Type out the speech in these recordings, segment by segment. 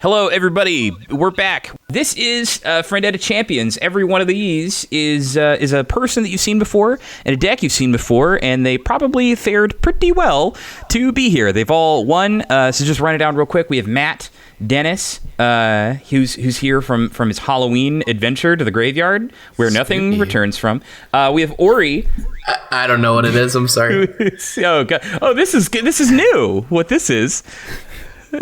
Hello, everybody. We're back. This is Friendetta Champions. Every one of these is a person that you've seen before and a deck you've seen before, and they probably fared pretty well to be here. They've all won. So just run it down real quick. We have Matt Dennis, who's here from his Halloween adventure to the graveyard, where nothing returns from. We have Aury. I don't know what it is. I'm sorry. Oh, God. Oh, this is good. This is new. What this is.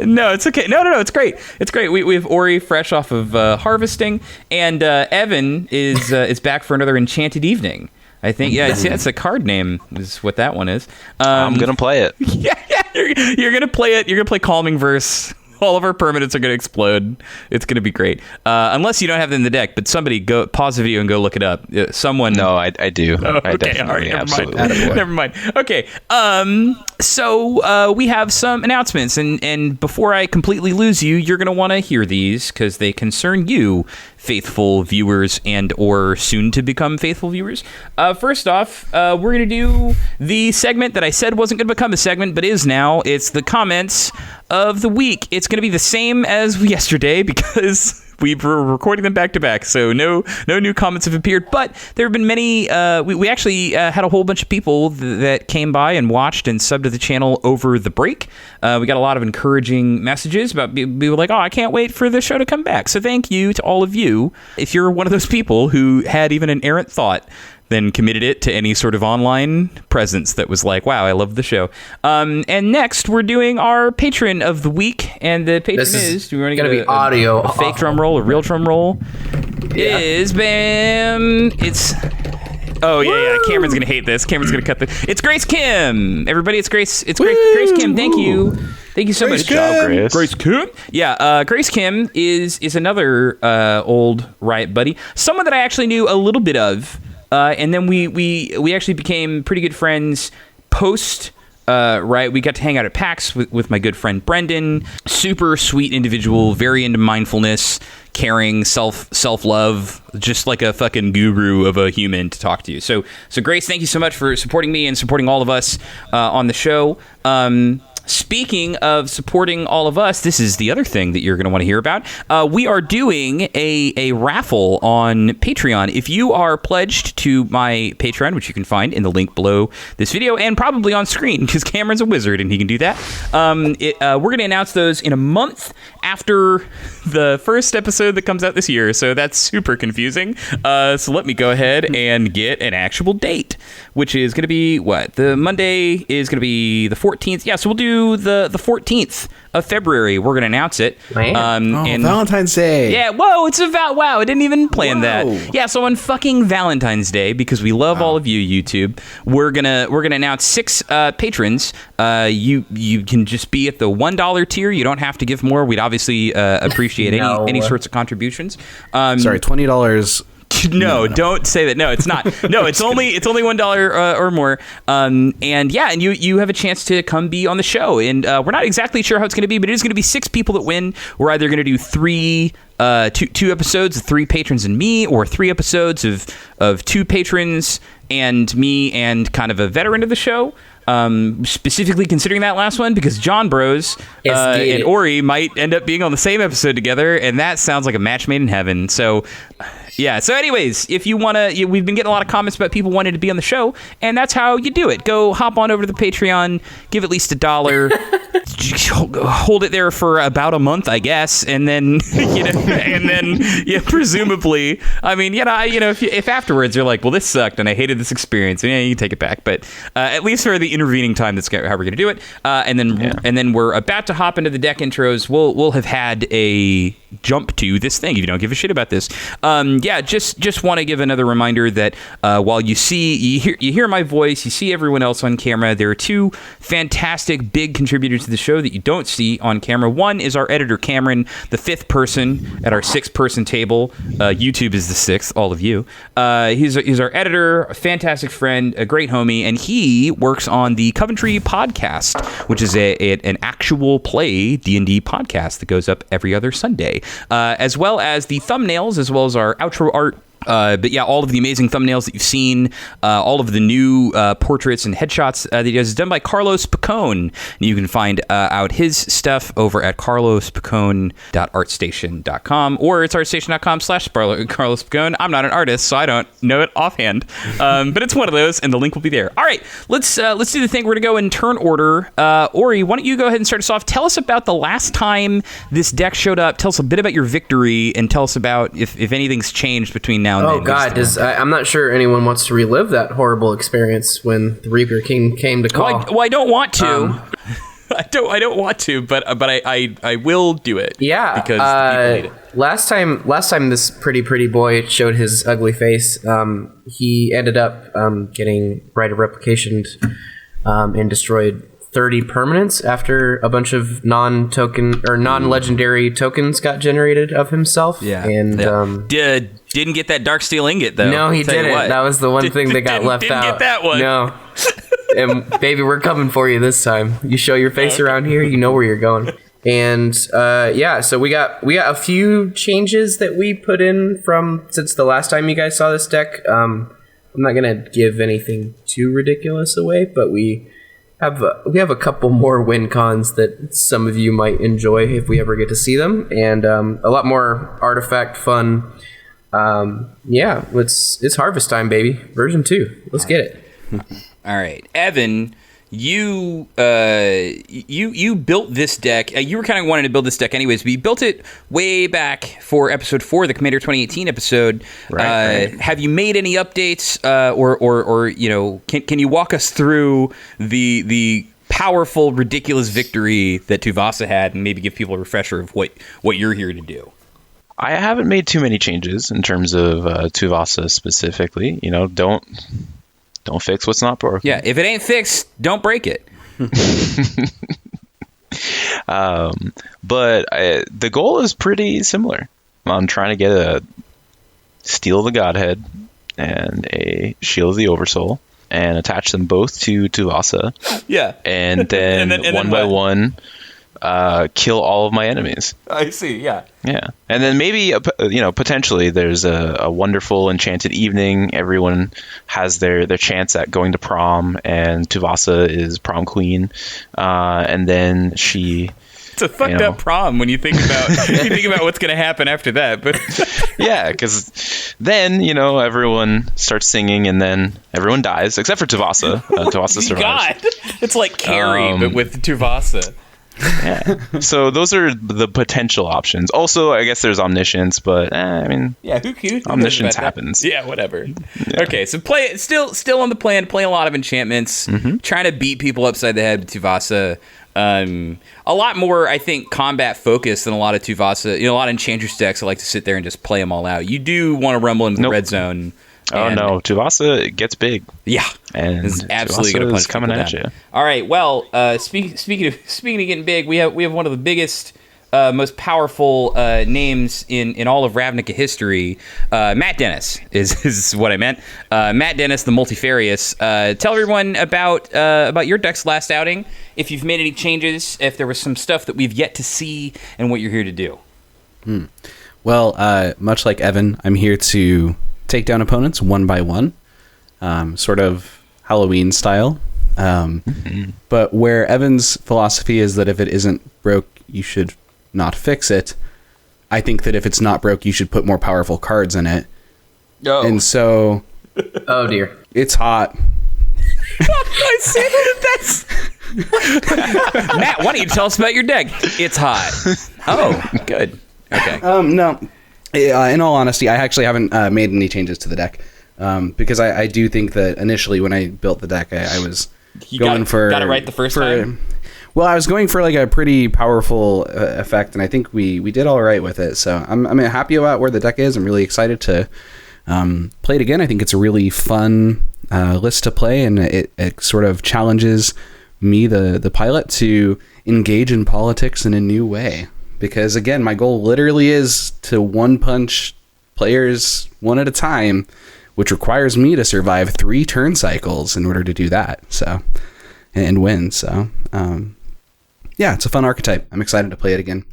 No, it's okay. No, it's great. It's great. We have Aury fresh off of harvesting, and Evan is back for another Enchanted Evening. I think, yeah, it's a card name is what that one is. I'm gonna play it. Yeah, you're gonna play it. You're gonna play Calming Verse. All of our permanents are going to explode. It's going to be great. Unless you don't have them in the deck, but somebody go pause the video and go look it up. Someone. No, I do. Oh, okay, I definitely, all right, absolutely. Never mind. Okay. So we have some announcements, and before I completely lose you, you're going to want to hear these because they concern you, faithful viewers and or soon to become faithful viewers. First off, we're going to do the segment that I said wasn't going to become a segment, but is now. It's the comments of the week. It's going to be the same as yesterday because we were recording them back to back, so no new comments have appeared. But there have been many. We actually had a whole bunch of people that came by and watched and subbed to the channel over the break. We got a lot of encouraging messages about people like, "Oh, I can't wait for the show to come back." So thank you to all of you. If you're one of those people who had even an errant thought, then committed it to any sort of online presence that was like, wow, I love the show. And next, we're doing our patron of the week, and the patron is do we want to get a fake drum roll, a real drum roll? Yeah. Is Bam. It's yeah. Cameron's gonna hate this. Cameron's gonna cut this. It's Grace Kim. Everybody, it's Grace. It's Grace Kim. Thank you. Thank you so much. Good job, Grace. Grace Kim. Yeah, Grace Kim is another old Riot buddy. Someone that I actually knew a little bit of. And then we actually became pretty good friends post Riot. We got to hang out at PAX with my good friend Brendan. Super sweet individual, very into mindfulness, caring, self-love, just like a fucking guru of a human to talk to you. So Grace, thank you so much for supporting me and supporting all of us on the show. Speaking of supporting all of us, this is the other thing that you're going to want to hear about. We are doing a raffle on Patreon. If you are pledged to my Patreon, which you can find in the link below this video and probably on screen because Cameron's a wizard and he can do that. We're going to announce those in a month after the first episode that comes out this year. So that's super confusing. So let me go ahead and get an actual date, which is going to be what? The Monday is going to be the 14th. Yeah, so we'll do the 14th of February. We're going to announce it. And Valentine's Day. Yeah, whoa, it's wow, I didn't even plan that. Yeah, so on fucking Valentine's Day, because we love all of you, YouTube, we're gonna announce 6 patrons. You can just be at the $1 tier. You don't have to give more. We'd obviously appreciate any sorts of contributions. Sorry, $20. No, don't say that. No, it's not. No, it's only $1 or more. And you have a chance to come be on the show. And we're not exactly sure how it's going to be, but it is going to be 6 people that win. We're either going to do two episodes of 3 patrons and me, or 3 episodes of 2 patrons and me and kind of a veteran of the show. Specifically considering that last one because John Bros and Aury might end up being on the same episode together, and that sounds like a match made in heaven. So yeah, so anyways, if you want to, we've been getting a lot of comments about people wanting to be on the show, and that's how you do it. Go hop on over to the Patreon, give at least $1, hold it there for about a month, I guess, and then presumably, I mean, if afterwards you're like, well, this sucked and I hated this experience, you can take it back, but at least for the intervening time, that's how we're going to do it. And then we're about to hop into the deck intros. We'll have had a jump to this thing if you don't give a shit about this. Just want to give another reminder that while you hear my voice, you see everyone else on camera, there are 2 fantastic big contributors to the show that you don't see on camera. One is our editor Cameron, the 5th person at our 6-person table. YouTube is the 6th, all of you. He's our editor, a fantastic friend, a great homie, and he works on the Coventry podcast, which is an actual play D&D podcast that goes up every other Sunday, as well as the thumbnails, as well as our outro art But yeah, all of the amazing thumbnails that you've seen, all of the new portraits and headshots that he does is done by Carlos Pacone. And you can find out his stuff over at carlospacone.artstation.com, or it's artstation.com/Carlos Pacone. I'm not an artist, so I don't know it offhand. But it's one of those, and the link will be there. All right, let's do the thing. We're going to go in turn order. Aury, why don't you go ahead and start us off? Tell us about the last time this deck showed up. Tell us a bit about your victory, and tell us about if anything's changed between now and then. Oh God, I'm not sure anyone wants to relive that horrible experience when the Reaper King came to call. Well, I don't want to. I don't want to, but I will do it. Yeah, because the people need it. Last time this pretty boy showed his ugly face, he ended up getting Right of Replication and destroyed 30 permanents after a bunch of non-legendary tokens got generated of himself. Yeah, and didn't get that Darksteel ingot though. No, he didn't. That was the one thing that got left out. Didn't get that one. No. And baby, we're coming for you this time. You show your face around here, you know where you're going. And so we got a few changes that we put in since the last time you guys saw this deck. I'm not gonna give anything too ridiculous away, but we have a couple more win cons that some of you might enjoy if we ever get to see them, and a lot more artifact fun. It's harvest time, baby. Version 2. Let's get it. All right, Evan, you built this deck. You were kind of wanting to build this deck anyways, but you built it way back for episode 4, the Commander 2018 episode. Right. Have you made any updates, or can you walk us through the powerful, ridiculous victory that Tuvasa had, and maybe give people a refresher of what you're here to do? I haven't made too many changes in terms of Tuvasa specifically. Don't fix what's not broken. Yeah, if it ain't fixed, don't break it. But the goal is pretty similar. I'm trying to get a Steel of the Godhead and a Shield of the Oversoul and attach them both to Tuvasa. Yeah. And then one by one, kill all of my enemies. I see, yeah. Yeah. And then maybe, potentially there's a wonderful enchanted evening. Everyone has their chance at going to prom, and Tuvasa is prom queen. And then she... It's a fucked up prom when you think about what's going to happen after that. But yeah, because then, everyone starts singing, and then everyone dies, except for Tuvasa. Tuvasa survives. God! It's like Carrie, but with Tuvasa. Yeah. So those are the potential options. Also, I guess there's omniscience, but yeah, who omniscience happens. Yeah, whatever. Yeah. Okay, so play it. Still on the plan. Play a lot of enchantments. Mm-hmm. Trying to beat people upside the head with Tuvasa. A lot more, I think, combat focused than a lot of Tuvasa. A lot of Enchantress decks. I like to sit there and just play them all out. You do want to rumble into the red zone. Oh no, Tuvasa gets big. Yeah, and it's absolutely going to punch coming at you. All right, well, speaking of getting big, we have one of the biggest, most powerful names in all of Ravnica history. Matt Dennis is what I meant. Matt Dennis, the Multifarious. Tell everyone about your deck's last outing. If you've made any changes, if there was some stuff that we've yet to see, and what you're here to do. Well, much like Evan, I'm here to take down opponents one by one, sort of Halloween style. But where Evan's philosophy is that if it isn't broke, you should not fix it, I think that if it's not broke, you should put more powerful cards in it. Oh. And so... Oh, dear. It's hot. I see. That's... Matt, why don't you tell us about your deck? It's hot. Oh, good. Okay. No. In all honesty, I actually haven't made any changes to the deck, because I do think that initially when I built the deck, I was got it right the first time. Well, I was going for like a pretty powerful effect, and I think we did all right with it. So I'm happy about where the deck is. I'm really excited to play it again. I think it's a really fun list to play, and it sort of challenges me, the pilot, to engage in politics in a new way. Because, again, my goal literally is to one-punch players one at a time, which requires me to survive 3 turn cycles in order to do that, so and win. So, yeah, it's a fun archetype. I'm excited to play it again.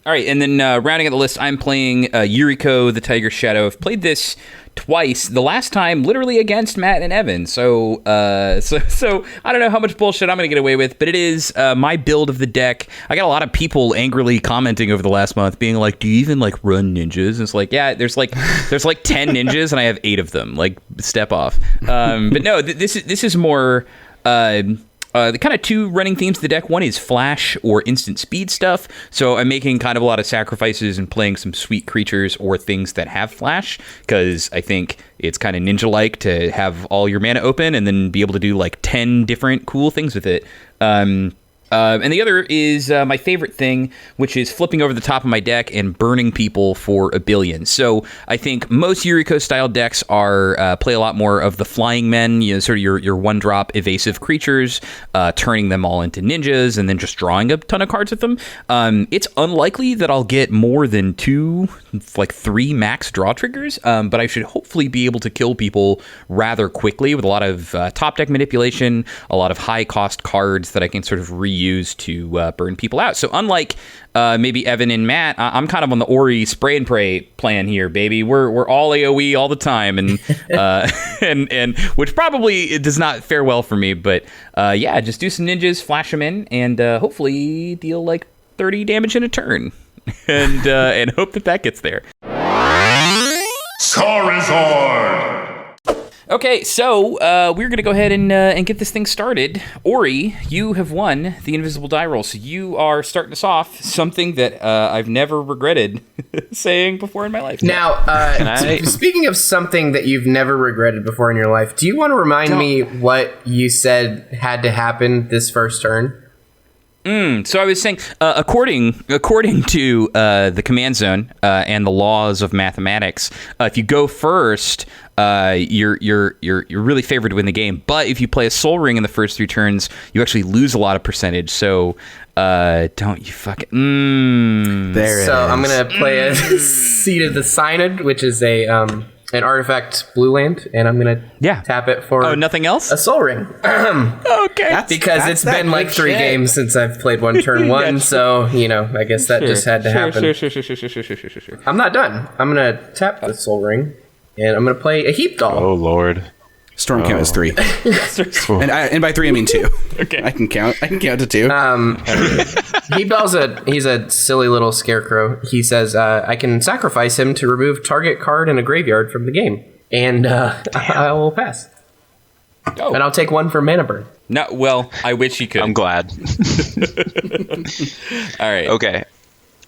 All right, and then rounding out the list, I'm playing Yuriko, the Tiger Shadow. I've played this twice. The last time, literally against Matt and Evan. So I don't know how much bullshit I'm going to get away with, but it is my build of the deck. I got a lot of people angrily commenting over the last month, being like, "Do you even like run ninjas?" And it's like, yeah, there's like 10 ninjas, and I have 8 of them. Like, step off. But no, this is more. The kind of 2 running themes of the deck. One is flash or instant speed stuff. So I'm making kind of a lot of sacrifices and playing some sweet creatures or things that have flash, because I think it's kind of ninja-like to have all your mana open and then be able to do like 10 different cool things with it. And the other is my favorite thing, which is flipping over the top of my deck and burning people for a billion. So I think most Yuriko-style decks are play a lot more of the flying men, sort of your one-drop evasive creatures, turning them all into ninjas, and then just drawing a ton of cards with them. It's unlikely that I'll get more than 2, like 3 max draw triggers, but I should hopefully be able to kill people rather quickly with a lot of top deck manipulation, a lot of high-cost cards that I can sort of reuse to burn people out. So unlike maybe Evan and Matt, I'm kind of on the Aury spray and pray plan here, baby. We're all AoE all the time, and and which probably it does not fare well for me. But yeah, just do some ninjas, flash them in, and hopefully deal like 30 damage in a turn, and hope that gets there. Charizard! Okay, so we're going to go ahead and get this thing started. Aury, you have won the Invisible Die Roll, so you are starting us off, something that I've never regretted saying before in my life. Now, speaking of something that you've never regretted before in your life, do you want to remind me what you said had to happen this first turn? So I was saying, according to the command zone and the laws of mathematics, if you go first, you're really favored to win the game. But if you play a Soul Ring in the first 3 turns, you actually lose a lot of percentage. So don't you fucking There it is. So I'm gonna play a Seed of the Synod, which is an artifact blue land, and I'm gonna tap it for nothing else? a Soul Ring. Okay. Because it's been like 3 games since I've played one turn 1, so I guess that just had to happen. Sure. I'm not done. I'm gonna tap the Soul Ring, and I'm gonna play a Heap Doll. Oh Lord. Storm count is 3. and by 3 I mean 2. Okay. I can count to 2. Heap Doll's he's a silly little scarecrow. He says I can sacrifice him to remove target card in a graveyard from the game, and I will pass. Oh. And I'll take 1 for mana burn. No, well, I wish you could. I'm glad. All right. Okay.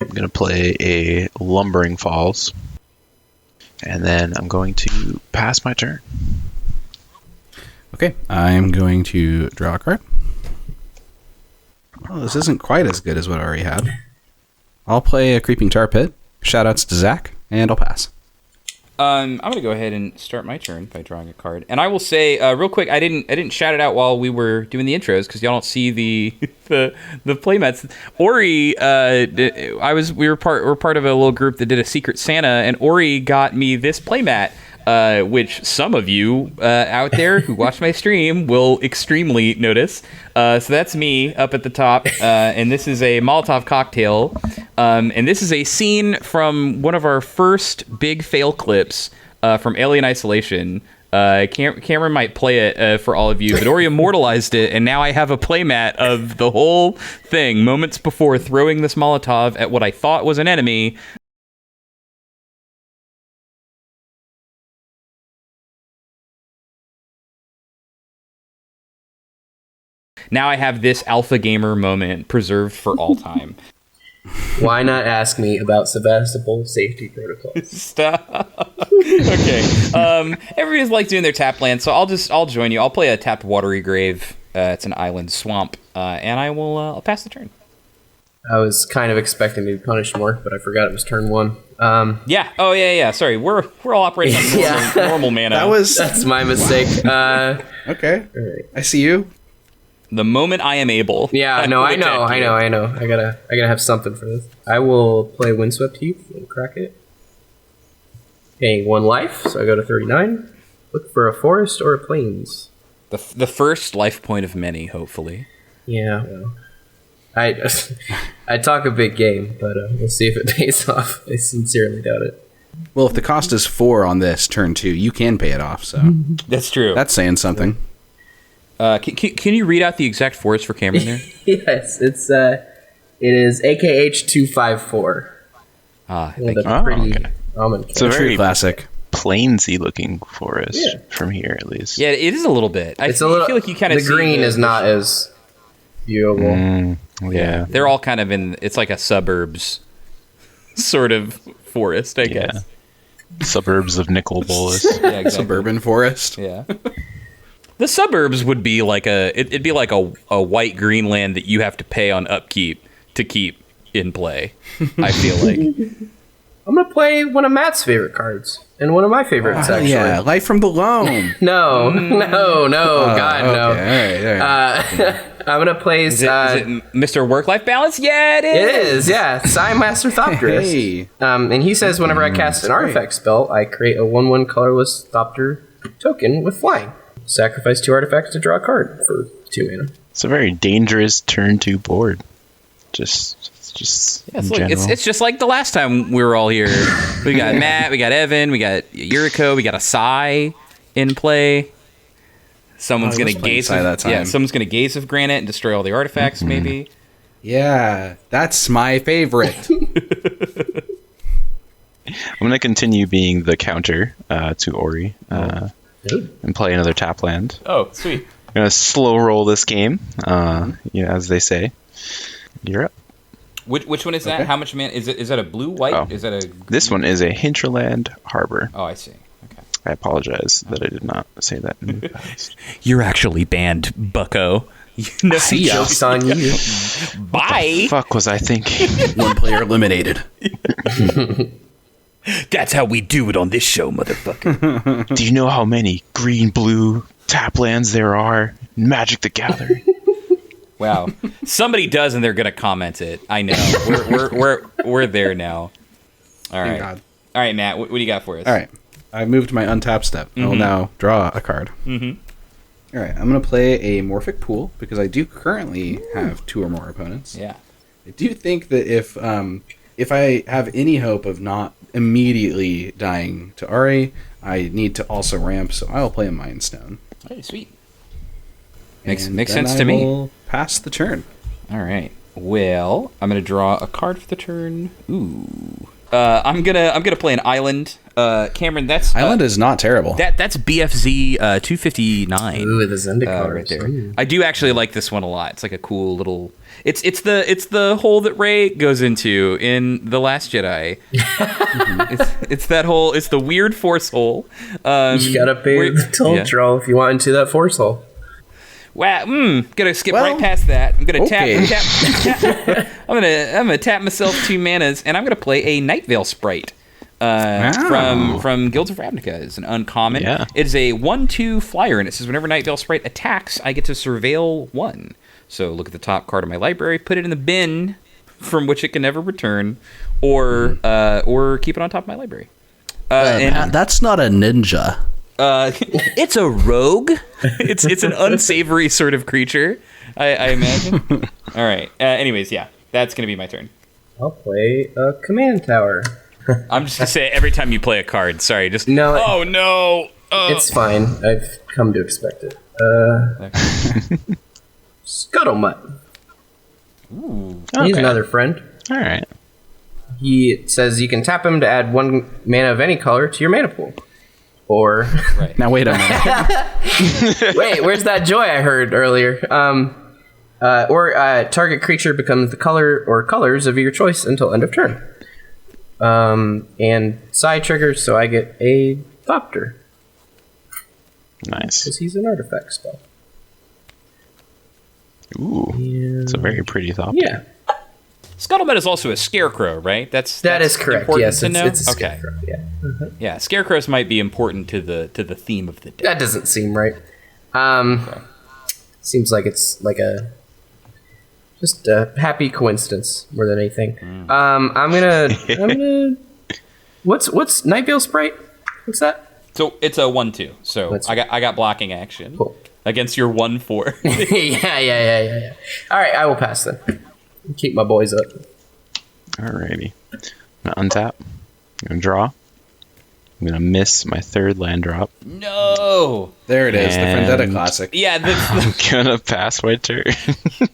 I'm going to play a Lumbering Falls. And then I'm going to pass my turn. Okay, I'm going to draw a card. Well, this isn't quite as good as what I already had. I'll play a Creeping Tar Pit. Shoutouts to Zach, and I'll pass. I'm gonna go ahead and start my turn by drawing a card, and I will say real quick, I didn't shout it out while we were doing the intros because y'all don't see the playmats. Aury, we're part of a little group that did a Secret Santa, and Aury got me this playmat. Which some of you out there who watch my stream will extremely notice. So that's me up at the top, and this is a Molotov cocktail, and this is a scene from one of our first big fail clips from Alien Isolation. Cameron might play it for all of you, but Aury immortalized it, and now I have a playmat of the whole thing, moments before throwing this Molotov at what I thought was an enemy. Now I have this alpha gamer moment preserved for all time. Why not ask me about Sevastopol safety protocols? Stop. Okay. Everybody's like doing their tap land, so I'll join you. I'll play a tapped Watery Grave. It's an island swamp, and I'll pass the turn. I was kind of expecting to be punished more, but I forgot it was turn 1. Yeah. Oh yeah. Sorry, we're all operating on normal mana. That's my mistake. Okay. Right. I see you. The moment I am able. Yeah, no, I know. I gotta have something for this. I will play Windswept Heath and crack it. Paying 1 life, so I go to 39. Look for a forest or a plains. The first life point of many, hopefully. Yeah, well. I talk a big game, but we'll see if it pays off. I sincerely doubt it. Well, if the cost is 4 on this turn 2, you can pay it off. So That's true. that's saying something. Can you read out the exact force for Cameron there? Yes, it is AKH 254. Thank With you. a pretty okay. almond It's a cake. True very classic. plainsy looking forest Yeah. from here, at least. Yeah, it is a little bit. It's a little. feel like you kind of the green is not as viewable. Yeah. They're all kind of in. It's like a suburbs sort of forest, I guess. Suburbs of Nicol Bolas. Yeah, exactly. Suburban forest. Yeah. The suburbs would be like it'd be like a white green land that you have to pay on upkeep to keep in play. I feel like. I'm gonna play one of Matt's favorite cards and one of my favorites. Actually, Yeah, Life from the Loam. no, God, no. Okay, all right. I'm gonna play. Is it Mr. Work-Life Balance? Yeah, it is. It is, yeah. Sign Master Thopterist. Hey. And he says whenever I cast an artifact spell, I create a 1/1 colorless Thopter token with flying. Sacrifice 2 artifacts to draw a card for 2 mana. It's a very dangerous turn 2 board. Just Yeah, in it's, like, general. it's just like the last time we were all here. We got Matt, we got Evan, we got Yuriko, we got a Sai in play. Someone's gonna gaze Sai that time. someone's gonna gaze of granite and destroy all the artifacts, maybe. Yeah, that's my favorite. I'm going to continue being the counter to Aury and play another tap land. Oh, sweet. I'm going to slow roll this game, as they say. You're up. Which one is that? Okay. How much mana is it? Is that a blue white? Oh. Is that a This one is a Hinterland Harbor. Oh, I see. Okay. I apologize that I did not say that in the past. You're actually banned, bucko. No, See ya. Joke's on you. Bye. Fuck was I thinking? One player eliminated. That's how we do it on this show, motherfucker. Do you know how many green-blue tap lands there are in Magic the Gathering? Wow. Somebody does, and they're gonna comment it. I know. We're there now. All right. God. All right, Matt. What do you got for us? All right. I moved my untap step. I will now draw a card. All right. I'm going to play a Morphic Pool because I do currently have 2 or more opponents. Yeah. I do think that if I have any hope of not immediately dying to Aury, I need to also ramp, so I will play a Mind Stone. Hey, sweet. Makes And makes then sense I to me. will pass the turn. All right. Well, I'm gonna draw a card for the turn. Ooh. I'm gonna play an island. Cameron, that's Island is not terrible. that's BFZ 259. Ooh, the Zenda cards. Right there. Ooh. I do actually like this one a lot. It's like a cool little. It's the hole that Rey goes into in The Last Jedi. it's that hole. It's the weird force hole. You gotta pay the toll yeah. draw if you want into that force hole. Wow. Gonna skip Well, right past that. I'm gonna okay. tap. I'm gonna tap myself 2 manas, and I'm gonna play a Night Veil Sprite. From Guilds of Ravnica. It's an uncommon. Yeah. It is a 1/2 flyer, and it says whenever Night Veil Sprite attacks, I get to surveil 1. So look at the top card of my library, put it in the bin from which it can never return, or keep it on top of my library. That's not a ninja. It's a rogue. It's an unsavory sort of creature, I imagine. All right. Anyways, yeah, that's gonna be my turn. I'll play a command tower. I'm just gonna say it every time you play a card. Sorry, just No. Oh no. It's fine. I've come to expect it. Scuttlemutt. Ooh. He's Okay. another friend. All right. He says you can tap him to add 1 mana of any color to your mana pool. Or Right. Now wait a minute. wait, where's that joy I heard earlier? Target creature becomes the color or colors of your choice until end of turn. And side triggers, so I get a Thopter Nice. because he's an artifact spell. Ooh. It's a very pretty thought. Yeah, Scuttlebutt is also a scarecrow, right? that that's is correct. important Yes, to know? it's a okay. scarecrow. Yeah, Yeah, scarecrows might be important to the theme of the day. that doesn't seem right. Seems like it's like just a happy coincidence more than anything. I'm gonna. What's Night Veil Sprite? What's that? So it's a 1/2. So That's- I got blocking action Cool. against your 1/4. yeah. All right, I will pass then. Keep my boys up. Alrighty. I'm gonna untap. I'm gonna draw. I'm gonna miss my third land drop. No. There it is, the And- Friendetta classic. Yeah. I'm gonna pass my turn.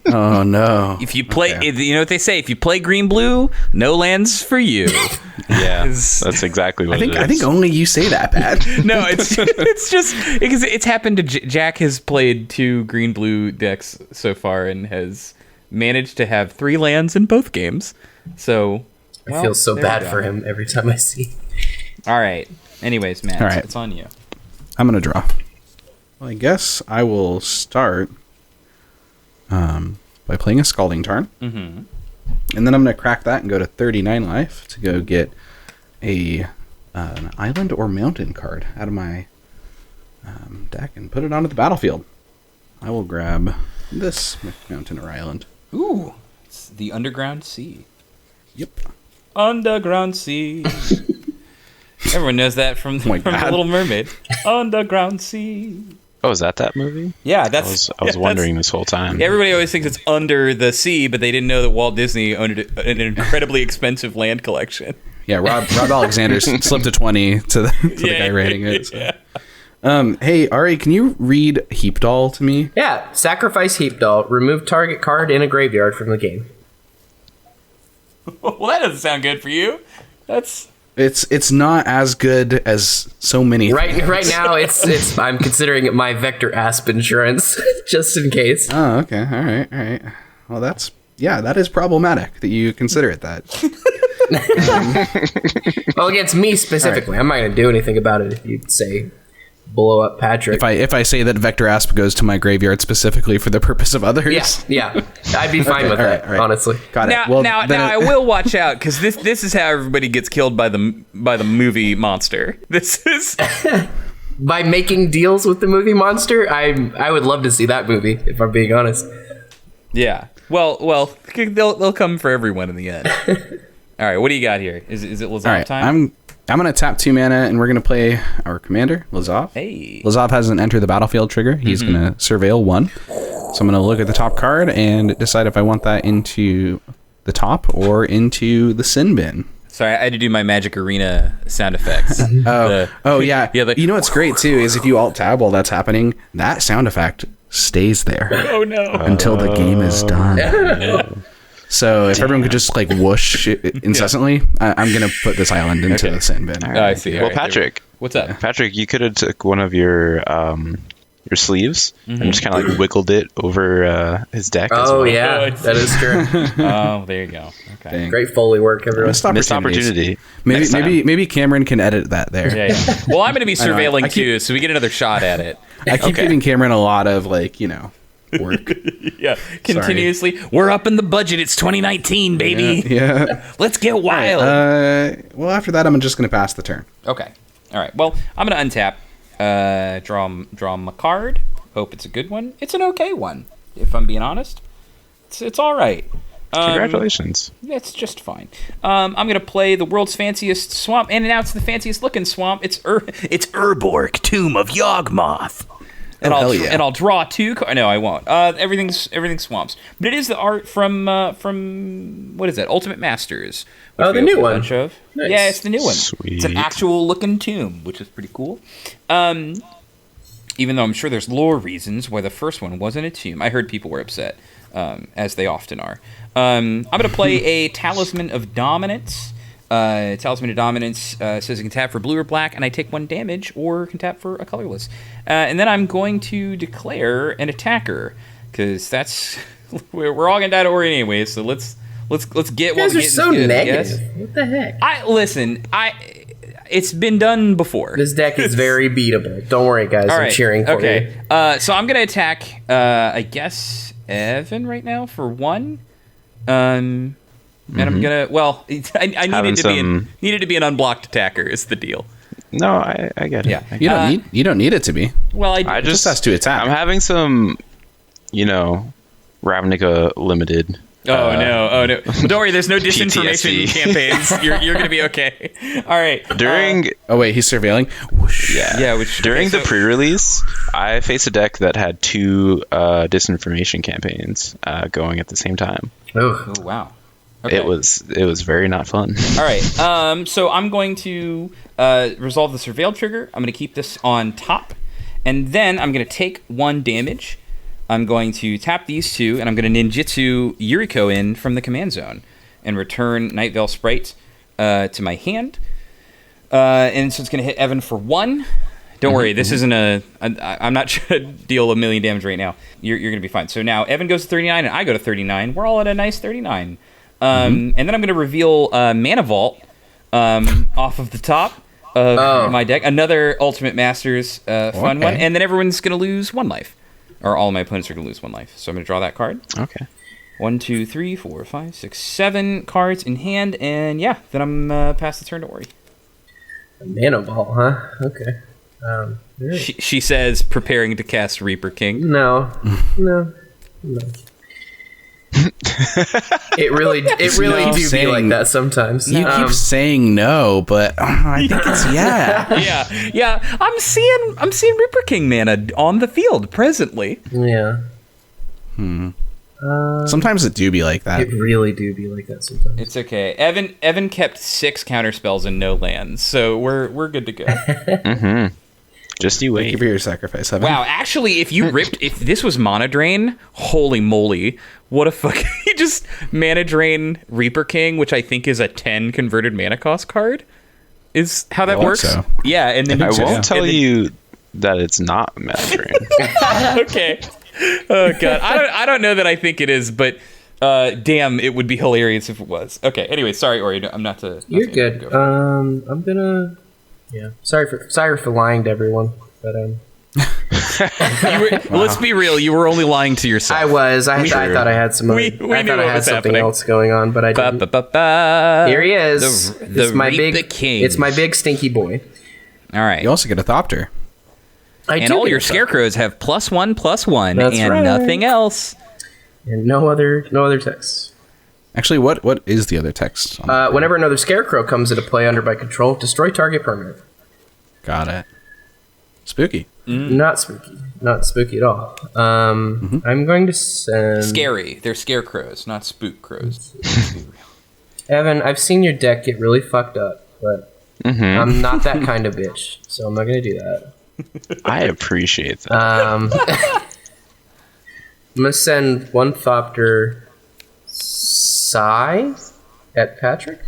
Oh no! If you play, Okay. you know what they say. If you play green blue, no lands for you. Yeah, Is- that's exactly what I think it is. only you say that, Pat. No, it's just because it's happened to Jack has played 2 green blue decks so far and has managed to have 3 lands in both games. So I feel so there we bad go. for him every time I see. All right. Anyways, Matt, All right. it's on you. I'm gonna draw. Well, I guess I will start by playing a Scalding Tarn. Mm-hmm. And then I'm going to crack that and go to 39 life to go get an island or mountain card out of my deck and put it onto the battlefield. I will grab this mountain or island. Ooh, it's the Underground Sea. Yep. Underground Sea. Everyone knows that from my The God. Little Mermaid. Underground Sea. Oh, is that movie? Yeah, I that's. was wondering this whole time. Everybody always thinks it's under the sea, but they didn't know that Walt Disney owned an incredibly expensive land collection. Yeah, Rob Alexander slipped a 20 to the guy rating it. So. Yeah. Hey, Aury, can you read Heap Doll to me? Yeah, sacrifice Heap Doll. Remove target card in a graveyard from the game. Well, that doesn't sound good for you. That's. It's not as good as so many things. Right now, it's I'm considering it my Vector Asp insurance, just in case. Oh, okay. All right. Well, that is problematic that you consider it that. Well, against me specifically, I'm not going to do anything about it if you say blow up Patrick. If I say that Vector Asp goes to my graveyard specifically for the purpose of others. Yeah. I'd be fine with that, all right. honestly. Got it. Now, Well, now, then now I will watch out because this is how everybody gets killed by the movie monster. This is By making deals with the movie monster, I would love to see that movie, if I'm being honest. yeah. Well, they'll come for everyone in the end. All right, what do you got here? Is it Lazav All right. time? I'm gonna tap 2 mana and we're gonna play our commander Lazav. Hey. Lazav has an enter the battlefield trigger. He's gonna surveil 1. So I'm gonna look at the top card and decide if I want that into the top or into the sin bin. Sorry, I had to do my Magic Arena sound effects. Oh yeah. Yeah, You know what's great too is if you alt tab while that's happening, that sound effect stays there Oh no. until the game is done. So if everyone could just like whoosh incessantly, I'm gonna put this island into the sin bin. Oh, I see. Well, All right, Patrick. what's up? Patrick, you could have took one of your sleeves and just kind of like wiggled it over his deck. as Oh, well. yeah, that is true. Oh, there you go. Okay. Dang. Great Foley work, everyone. Missed opportunity. Next time. Maybe Cameron can edit that there. Yeah. Well, I'm going to be surveilling I keep- too, so we get another shot at it. I keep giving Cameron a lot of like work. Yeah, continuously. We're up in the budget. It's 2019, baby. Yeah. Let's get wild. Well, after that, I'm just gonna pass the turn. Okay. All right. Well, I'm gonna untap. Draw him a card. Hope it's a good one. It's an okay one, if I'm being honest. It's all right. Congratulations. It's just fine. I'm gonna play the world's fanciest swamp, and now it's the fanciest looking swamp. It's Urborg, Tomb of Yawgmoth. And Oh, I'll hell yeah. and I'll draw 2 cards. No, I won't. Everything's swamps. But it is the art from what is that? Ultimate Masters. which Oh, the we new opened a one. bunch of. Nice. Yeah, it's the new one. It's an Sweet. actual looking tomb, which is pretty cool. Even though I'm sure there's lore reasons why the first one wasn't a tomb. I heard people were upset, as they often are. I'm going to play a Talisman of Dominance. Talisman of Dominance says I can tap for blue or black, and I take 1 damage, or can tap for a colorless. And then I'm going to declare an attacker, because that's we're all gonna die to Aury anyway. So let's get You what guys we are get. so Good, I negative. guess. What the heck? It's been done before. This deck is very beatable. Don't worry, guys. All I'm right. cheering for okay. you. So I'm gonna attack. I guess Evan right now for 1. And I'm gonna. Well, I needed to be an unblocked attacker. Is the deal? No, I get it. Yeah. You don't need it to be. Well, I Just just has to attack. I'm having some, Ravnica limited. Oh no! Don't worry. There's no disinformation PTSD. campaigns. You're gonna be okay. All right. During Oh wait, he's surveilling. Whoosh. Yeah. Which during okay, the so- pre-release, I faced a deck that had 2 disinformation campaigns going at the same time. Ooh. Oh, wow. Okay. It was very not fun. All right. So I'm going to resolve the Surveil trigger. I'm going to keep this on top. And then I'm going to take 1 damage. I'm going to tap these 2, and I'm going to ninjutsu Yuriko in from the command zone and return Night Veil Sprite to my hand. And so it's going to hit Evan for 1. Don't worry, this isn't I'm not trying to deal a million damage right now. You're going to be fine. So now Evan goes to 39, and I go to 39. We're all at a nice 39. And then I'm going to reveal Mana Vault off of the top of my deck. Another Ultimate Masters fun one. And then everyone's going to lose 1 life. Or all my opponents are going to lose 1 life. So I'm going to draw that card. Okay. 1, 2, 3, 4, 5, 6, 7 cards in hand. And yeah, then I'm past the turn to Aury. Mana Ball, huh? Okay. Right. She says, preparing to cast Reaper King. No. It really do be like that sometimes. You keep saying no, but I think it's yeah. Yeah. I'm seeing Reaper King mana on the field presently. Yeah. Sometimes it do be like that. It really do be like that sometimes. It's okay. Evan kept 6 counter spells and no lands, so we're good to go. Just you Thank wait. you for your sacrifice, Evan. Wow, actually, if this was Mana Drain, holy moly, what a fucking you just Mana Drain Reaper King, which I think is a 10 converted mana cost card, is how that works. So. Yeah, and then I won't tell you that it's not Mana Drain. Okay. Oh god, I don't know that I think it is, but damn, it would be hilarious if it was. Okay. Anyway, sorry, Aury, I'm not to. You're good. I'm gonna. Yeah. Sorry for lying to everyone, but let's be real. You were only lying to yourself. I was. I thought I had some. We I knew thought what I had was something happening. else going on, but I didn't. Here he is. The Reaper King. It's my big stinky boy. All right. You also get a Thopter. And all your scarecrows have +1/+1 That's and right. nothing else. And no other text. Actually, what is the other text? Whenever another scarecrow comes into play under my control, destroy target permanent. Got it. Spooky. Not spooky at all. I'm going to send Scary. They're scarecrows, not spook crows. Evan. I've seen your deck get really fucked up, but I'm not that kind of bitch, so I'm not going to do that. I appreciate that. I'm going to send 1 Thopter Sigh at Patrick,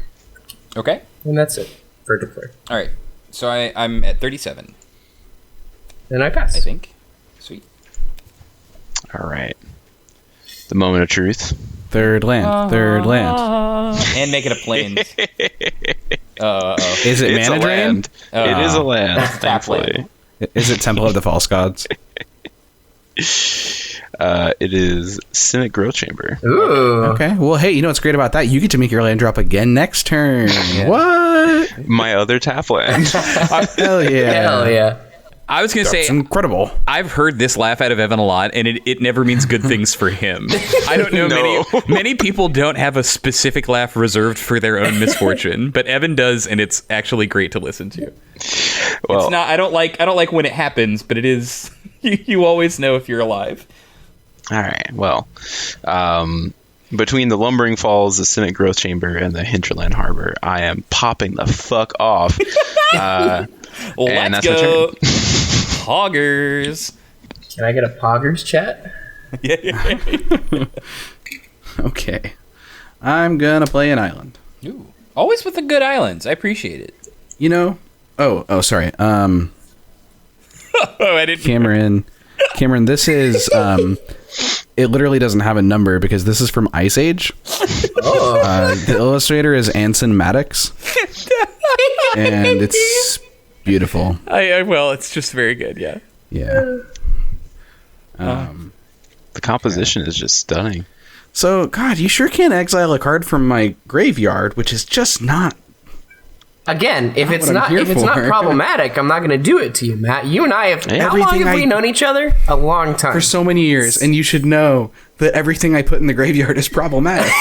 Okay. and that's it for declare. All right. So I'm at 37, And I pass. I think. Sweet. All right. The moment of truth. Third land. Third land. And make it a plains. Is it It's Mana a Drain? land. It is a land, Tap thankfully. land. Is it Temple of the False Gods? It is Cynic Growth Chamber. Ooh. Okay. Well, hey, you know what's great about that? You get to make your land drop again next turn. What? My other tap land. Hell yeah. Hell yeah. I was going to That's say, incredible. I've heard this laugh out of Evan a lot, and it never means good things for him. I don't know. No. Many people don't have a specific laugh reserved for their own misfortune, but Evan does, and it's actually great to listen to. Well, It's not. I don't like when it happens, but it is. You always know if you're alive. all right. Well, between the Lumbering Falls, the Cynic Growth Chamber, and the Hinterland Harbor, I am popping the fuck off. And Let's that's my go, Poggers. Can I get a Poggers chat? Okay. I'm going to play an island. Ooh. Always with the good islands. I appreciate it. You know? Oh, sorry. Oh, I didn't. Cameron, this is it literally doesn't have a number because this is from Ice Age. The illustrator is Anson Maddox. And it's beautiful. Well, it's just very good. Yeah. Yeah. The composition is just stunning. So, God, you sure can exile a card from my graveyard, which is just not. Again, if it's what I'm not here if it's not for. problematic, I'm not going to do it to you, Matt. You and I have how long Everything have we known each other? A long time. For so many years, and you should know that everything I put in the graveyard is problematic.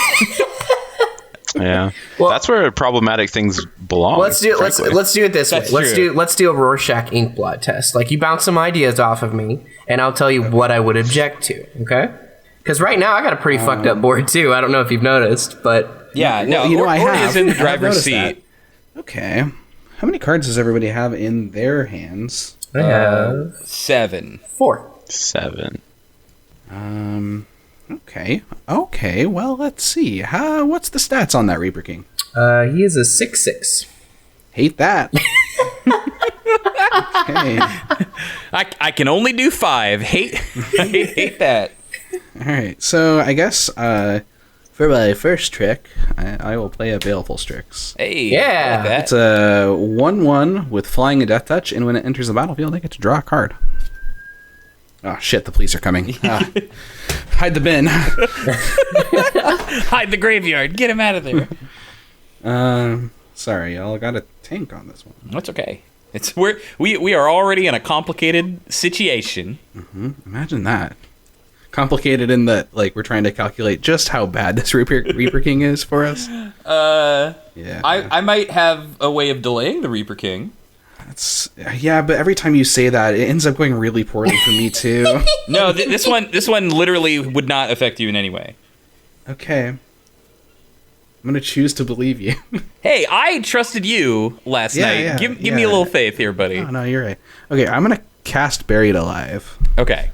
Yeah. Well- That's where problematic things belong. Let's do it this way. Let's That's true. Let's do a Rorschach Inkblot test. Like you bounce some ideas off of me, and I'll tell you what I would object to. Okay. Because right now I got a pretty fucked up board too. I don't know if you've noticed, but Yeah, no, you know, I Aury have. is in the I have driver's noticed seat. that. Okay. How many cards does everybody have in their hands? I have 7. 4. 7. Okay. Okay. Well, let's see. What's the stats on that Reaper King? He is a 6/6. Hate that. Okay. I can only do 5. Hate that. All right. So I guess for my first trick, I will play a Baleful Strix. Hey, Yeah. I like that. It's a 1/1 with flying and death touch, and when it enters the battlefield, I get to draw a card. Oh shit! The police are coming. Hide the bin. Hide the graveyard. Get him out of there. Sorry, y'all got a tank on this one. That's okay. We are already in a complicated situation. Imagine that. Complicated in that, like, we're trying to calculate just how bad this Reaper King is for us. Yeah. I might have a way of delaying the Reaper King. Yeah, but every time you say that, it ends up going really poorly for me too. No, this one literally would not affect you in any way. Okay. I'm gonna choose to believe you. Hey, I trusted you last night. Yeah, Give me a little faith here, buddy. Oh, no, you're right. Okay, I'm gonna cast Buried Alive. Okay.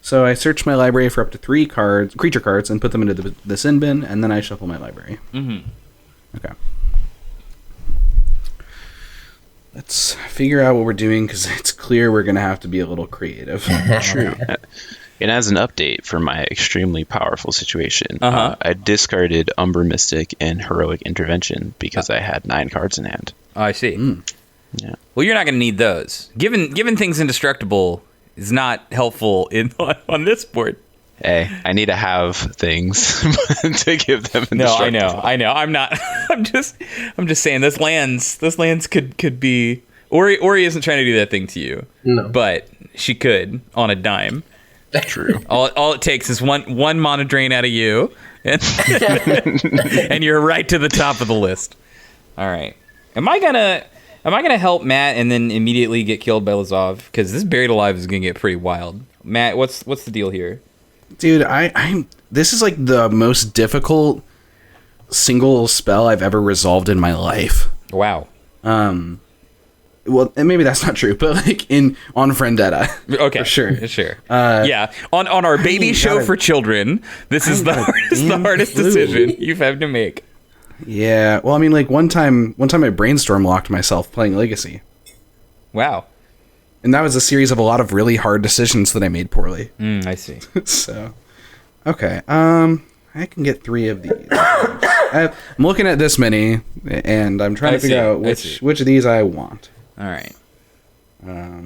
So I search my library for up to 3 creature cards, and put them into the sin bin, and then I shuffle my library. Mm-hmm. Okay. Let's figure out what we're doing, because it's clear we're going to have to be a little creative. True. And as an update for my extremely powerful situation, I discarded Umber Mystic and Heroic Intervention because I had 9 cards in hand. Oh, I see. Yeah. Well, you're not going to need those. Given things indestructible is not helpful on this board. Hey, I need to have things to give them. No, I know. I'm not. I'm just saying this lands could be. Aury isn't trying to do that thing to you. No. But she could on a dime. True. All it takes is one mana drain out of you, and and you're right to the top of the list. All right. Am I gonna help Matt and then immediately get killed by Lazav? Because this Buried Alive is gonna get pretty wild. Matt, what's the deal here? Dude, this is like the most difficult single spell I've ever resolved in my life. Wow. Well, and maybe that's not true, but like on Friendetta. Okay. For sure. Sure. Yeah. On our baby show for children, this is the hardest decision you've had to make. Yeah. Well, I mean, like one time I brainstorm locked myself playing Legacy. Wow. And that was a series of a lot of really hard decisions that I made poorly. I see. So, okay. I can get 3 of these. I'm looking at this many, and I'm trying to figure out which of these I want. All right. I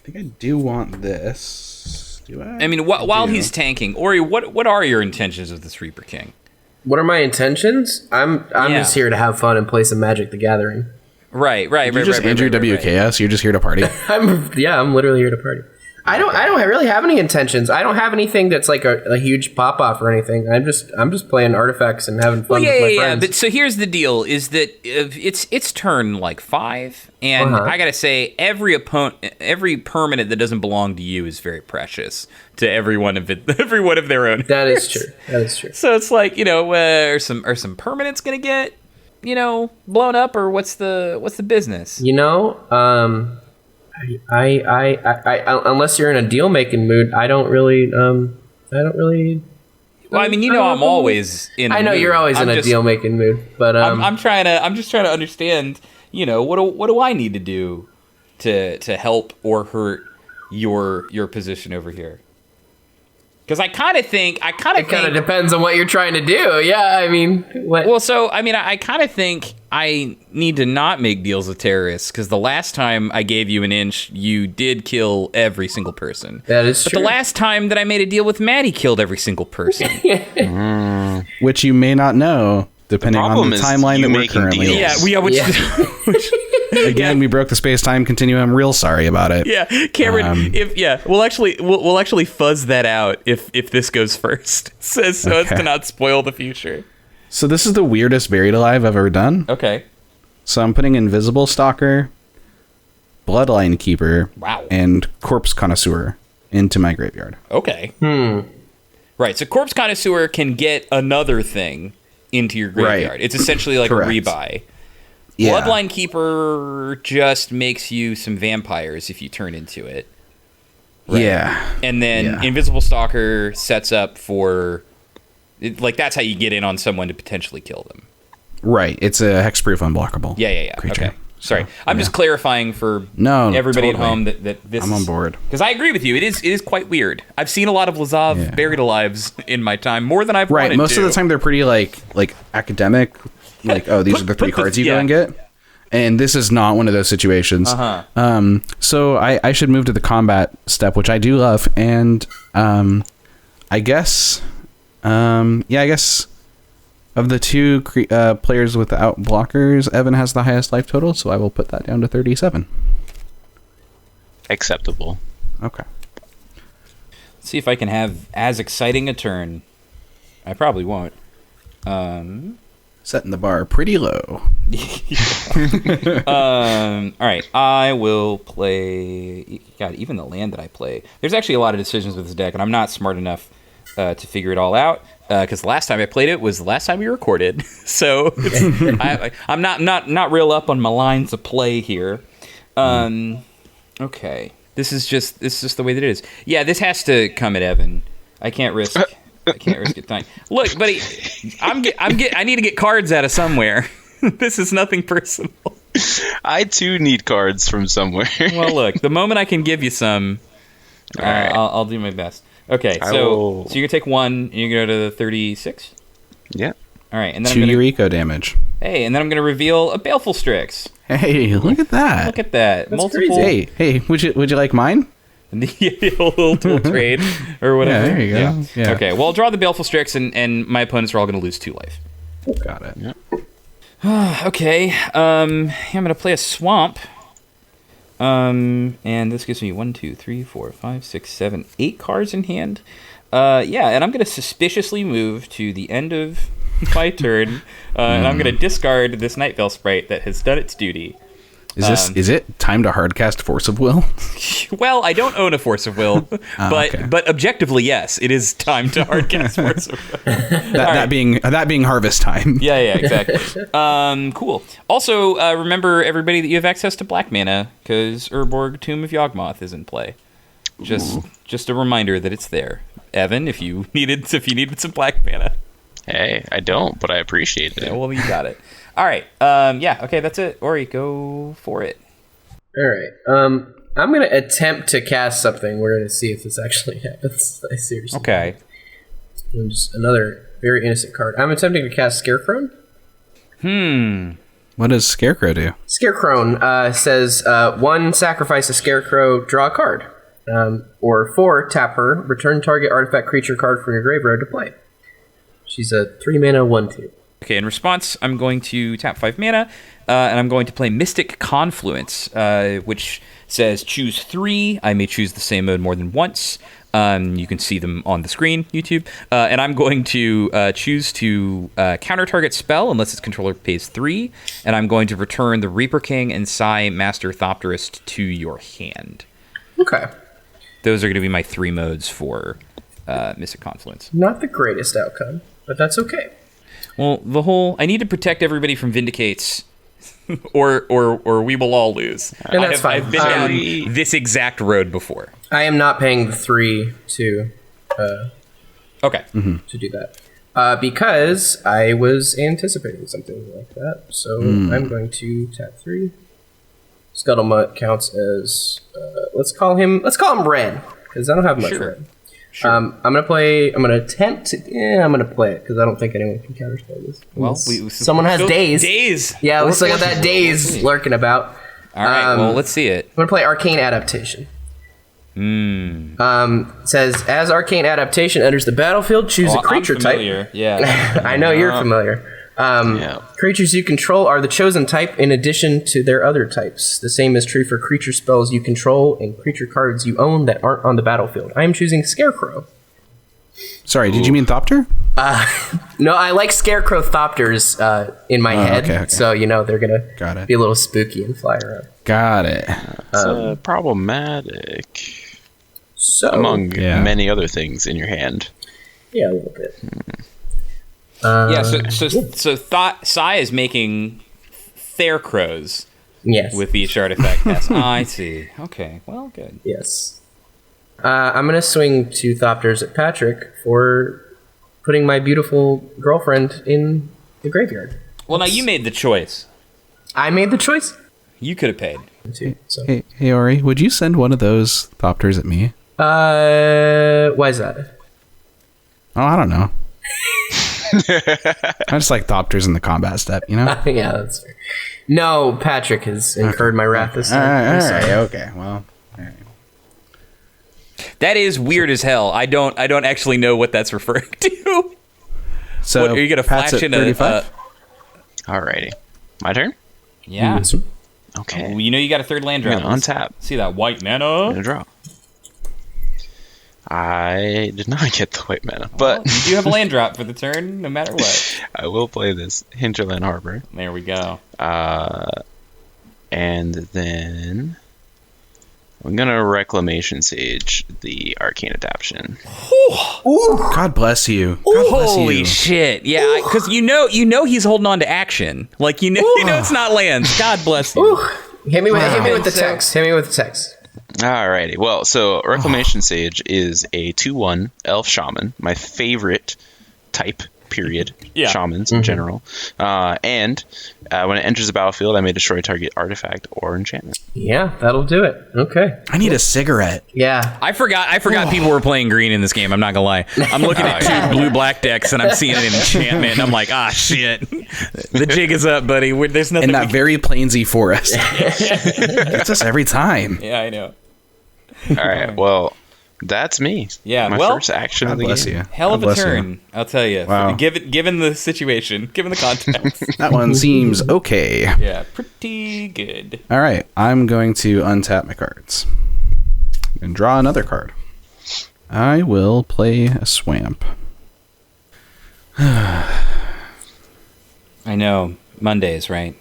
think I do want this. Do I? I mean, while he's tanking, Aury, what are your intentions with this Reaper King? What are my intentions? I'm just here to have fun and play some Magic the Gathering. Right. You just Andrew WKS. You're just here to party. I'm literally here to party. I don't really have any intentions. I don't have anything that's like a huge pop off or anything. I'm just playing artifacts and having fun with my friends. But so here's the deal: is that it's turn like 5, and I gotta say every permanent that doesn't belong to you is very precious to every one of their own. That is true. So it's like, are some permanents gonna get blown up, or what's the business? I unless you're in a deal making mood, I don't really. Well, I mean, I'm always in. I know mood. you're always in a deal making mood, but I'm just trying to understand. What do I need to do to help or hurt your position over here? Because I kind of think it kind of depends on what you're trying to do. Yeah, I mean, well, so I mean, I kind of think I need to not make deals with terrorists, because the last time I gave you an inch, you did kill every single person. That is true. But the last time that I made a deal with Matt, he killed every single person. Which you may not know, depending on the timeline that we're currently in. Which again, we broke the space-time continuum. I'm real sorry about it. Yeah, Cameron. We'll actually fuzz that out if this goes first, so as to not spoil the future. So this is the weirdest Buried Alive I've ever done. Okay. So I'm putting Invisible Stalker, Bloodline Keeper, wow, and Corpse Connoisseur into my graveyard. Okay. Right. So Corpse Connoisseur can get another thing into your graveyard. Right. It's essentially like Correct. a rebuy. Yeah. Bloodline Keeper just makes you some vampires if you turn into it. Yeah. And then Yeah. Invisible Stalker sets up for... Like, that's how you get in on someone to potentially kill them. Right. It's a hexproof unblockable. Yeah. creature. Okay. Sorry. So, I'm just clarifying for No, everybody totally. at home that this I'm on board. Because I agree with you. It is quite weird. I've seen a lot of Lazav Yeah. buried alives in my time, more than I've Right. wanted Most to. of the time they're pretty like academic. Like, oh, these are the 3 put the- cards you yeah. go and get. And this is not one of those situations. So I should move to the combat step, which I do love. And I guess of the 2 players without blockers, Evan has the highest life total, so I will put that down to 37. Acceptable. Okay. Let's see if I can have as exciting a turn. I probably won't. Setting the bar pretty low. All right, I will play. God, even the land that I play. There's actually a lot of decisions with this deck, and I'm not smart enough to figure it all out. Because the last time I played it was the last time we recorded, so I'm not real up on my lines of play here. Okay, this is just the way that it is. Yeah, this has to come at Evan. I can't risk it dying. Look, buddy, I need to get cards out of somewhere. This is nothing personal. I too need cards from somewhere. Well, look, the moment I can give you some, All right. I'll do my best. Okay, I so will- you're gonna take 1, and you go to the 36. Yeah. All right, and then 2 I'm gonna Yuriko damage. and then I'm gonna reveal a Baleful Strix. Hey, look at that. Look at that. That's Multiple. Hey, would you like mine? A little trade or whatever. Yeah, there you go. Yeah. Okay, well, I'll draw the Baleful Strix, and my opponents are all going to lose 2 life. Got it. Yeah. Okay, I'm going to play a Swamp. And this gives me 1, 2, 3, 4, 5, 6, 7, 8 cards in hand. Yeah, and I'm going to suspiciously move to the end of my turn, and I'm going to discard this Night Veil Sprite that has done its duty. Is it time to hardcast Force of Will? Well, I don't own a Force of Will, but objectively, yes, it is time to hardcast Force of Will. that being harvest time. Yeah, exactly. Cool. Also, remember everybody that you have access to black mana because Urborg Tomb of Yawgmoth is in play. Just a reminder that it's there. Evan, if you needed some black mana. Hey, I don't, but I appreciate it. Yeah, well, you got it. All right. Yeah. Okay. That's it. Aury, go for it. All right. I'm gonna attempt to cast something. We're gonna see if this actually happens. I seriously. Okay. Just another very innocent card. I'm attempting to cast Scarecrow. What does Scarecrow do? Scarecrow says 1, sacrifice a Scarecrow, draw a card. Or 4, tap her, return target artifact creature card from your graveyard to play. She's a 3-mana 1/2. Okay, in response, I'm going to tap 5 mana, and I'm going to play Mystic Confluence, which says choose 3. I may choose the same mode more than once. You can see them on the screen, YouTube. And I'm going to choose to counter target spell unless its controller pays 3. And I'm going to return the Reaper King and Psy Master Thopterist to your hand. Okay. Those are going to be my 3 modes for Mystic Confluence. Not the greatest outcome, but that's okay. Well, I need to protect everybody from Vindicates, or we will all lose. And that's fine. I've been down this exact road before. I am not paying the 3 to Okay. to do that. Because I was anticipating something like that. So I'm going to tap 3. Scuttlemutt counts as let's call him red, because I don't have much red. Sure. I'm gonna play it because I don't think anyone can counterspell this. Well, someone has days. Days. Yeah, we still got fortunate. that days lurking about. All right. Well, let's see it. I'm gonna play Arcane Adaptation. Says as Arcane Adaptation enters the battlefield, choose a creature I'm type. familiar. Yeah. I know you're familiar. Creatures you control are the chosen type in addition to their other types. The same is true for creature spells you control and creature cards you own that aren't on the battlefield. I am choosing Scarecrow. Sorry, did you mean Thopter? No, I like Scarecrow Thopters in my head, okay. so they're Got gonna it. be a little spooky and fly around. Got it. It's problematic. So among many other things in your hand. yeah, a little bit. So Sai is making Thaircrows Yes. with each artifact cast. I see. Okay, well, good. Yes. I'm gonna swing 2 Thopters at Patrick for putting my beautiful girlfriend in the graveyard. Well, now you made the choice. I made the choice. You could have paid. Too, so. Hey, Aury, would you send one of those Thopters at me? Why is that? Oh, I don't know. I just like Thopters in the combat step, you know? Yeah, that's fair. No, Patrick has incurred my wrath this time. All I'm right, sorry. okay, well, all right. That is weird as hell. I don't actually know what that's referring to. So What, are you gonna Pat's flash at in a? 35? Alrighty. My turn? Yeah. Okay. You know you got a third land I'm drop. gonna untap. See that white I'm mana? gonna draw. I did not get the white mana, Well, but you do have a land drop for the turn, no matter what. I will play this Hinterland Harbor. There we go. And then I'm gonna Reclamation Sage the Arcane Adaption. God bless you. God bless Holy you. shit! Yeah, because you know he's holding on to action. Like you know it's not lands. God bless you. Hit me with the So- text. Hit me with the text. Alrighty. Well, so Reclamation Sage is a 2/1 Elf Shaman, my favorite type. Period. Yeah. Shamans in general. And when it enters the battlefield, I may destroy target artifact or enchantment. Yeah, that'll do it. Okay. I need a cigarette. Yeah. I forgot people were playing green in this game. I'm not gonna lie. I'm looking at 2 blue-black decks and I'm seeing an enchantment. And I'm like, shit. The jig is up, buddy. There's nothing. In that very plainsy forest. Gets us every time. Yeah, I know. All right. Well, that's me. Yeah, My well, first action God of the bless game. you. Hell of God a bless you. turn, I'll tell you. Wow. Given the situation, given the context. That one seems okay. Yeah, pretty good. All right, I'm going to untap my cards and draw another card. I will play a Swamp. I know. Mondays, right?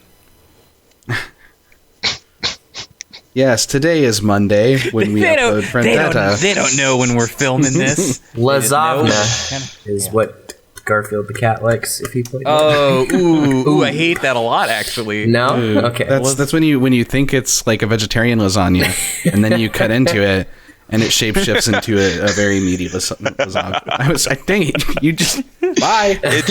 Yes, today is Monday when we upload Friendetta. They don't know when we're filming this. Lazavna is what Garfield the cat likes if he plays. Oh, ooh, I hate that a lot, actually. No? Okay. That's when you think it's like a vegetarian lasagna, and then you cut into it, and it shapeshifts into a very meaty lasagna. Dang it! You just bye. It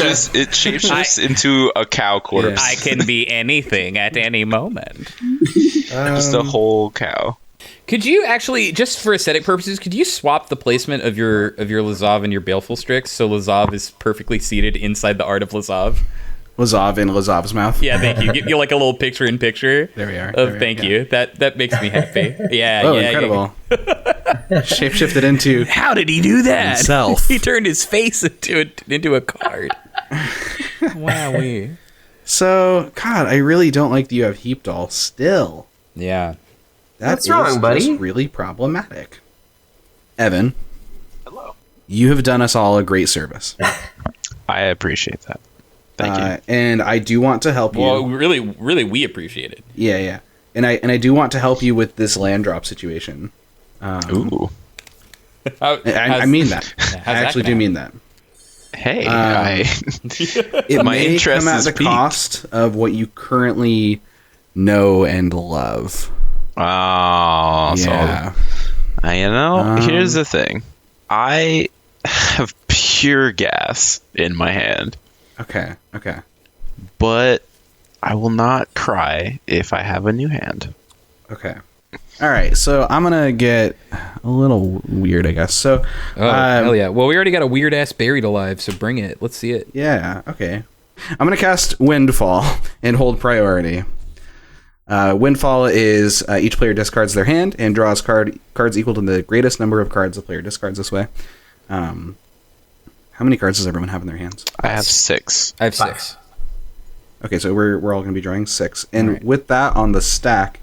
shapeshifts into a cow quarter. I can be anything at any moment. Just a whole cow. Could you actually, just for aesthetic purposes, could you swap the placement of your Lazav and your Baleful Strix so Lazav is perfectly seated inside the art of Lazav? Lazav in Lazav's mouth. Yeah, thank you. Get you like a little picture-in-picture. There we are. Thank you. That makes me happy. Yeah. Oh, yeah, incredible! Shapeshifted into How did he do that? himself. He turned his face into a card. Wowee. So, God, I really don't like that you have Heap Doll still. Yeah. What's wrong, buddy? Just really problematic. Evan, Hello. you have done us all a great service. I appreciate that. Thank you. And I do want to help you. Well, really, we appreciate it. Yeah. And I do want to help you with this land drop situation. Ooh. I mean that. I actually do mean that. Hey, It My may interest come at is the piqued. cost of what you currently know and love. Oh, Yeah. so here's the thing. I have pure gas in my hand, Okay. but I will not cry if I have a new hand. Okay. All right. So I'm going to get a little weird, I guess. So, Hell yeah. Well, we already got a weird ass buried alive, so bring it. Let's see it. yeah. Okay. I'm going to cast Windfall and hold priority. Windfall is each player discards their hand and draws cards equal to the greatest number of cards the player discards this way. How many cards does everyone have in their hands? I have 6. I have 6. Okay, so we're all going to be drawing 6. And with that on the stack,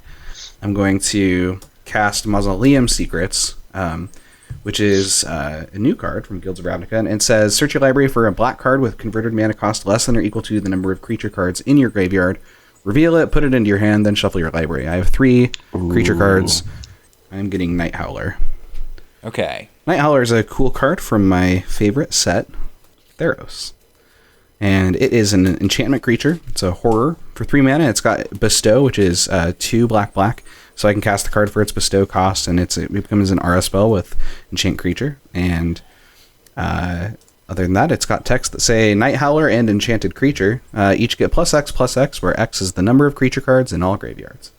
I'm going to cast Mausoleum Secrets, which is a new card from Guilds of Ravnica, and it says, search your library for a black card with converted mana cost less than or equal to the number of creature cards in your graveyard. Reveal it, put it into your hand, then shuffle your library. I have 3 creature cards. I'm getting Night Howler. Okay. Night Howler is a cool card from my favorite set, Theros. And it is an enchantment creature. It's a horror for 3 mana. It's got Bestow, which is 2 black. So I can cast the card for its Bestow cost, and it becomes an Aura spell with Enchant Creature. And other than that, it's got text that say Night Howler and Enchanted Creature each get +X, where X is the number of creature cards in all graveyards.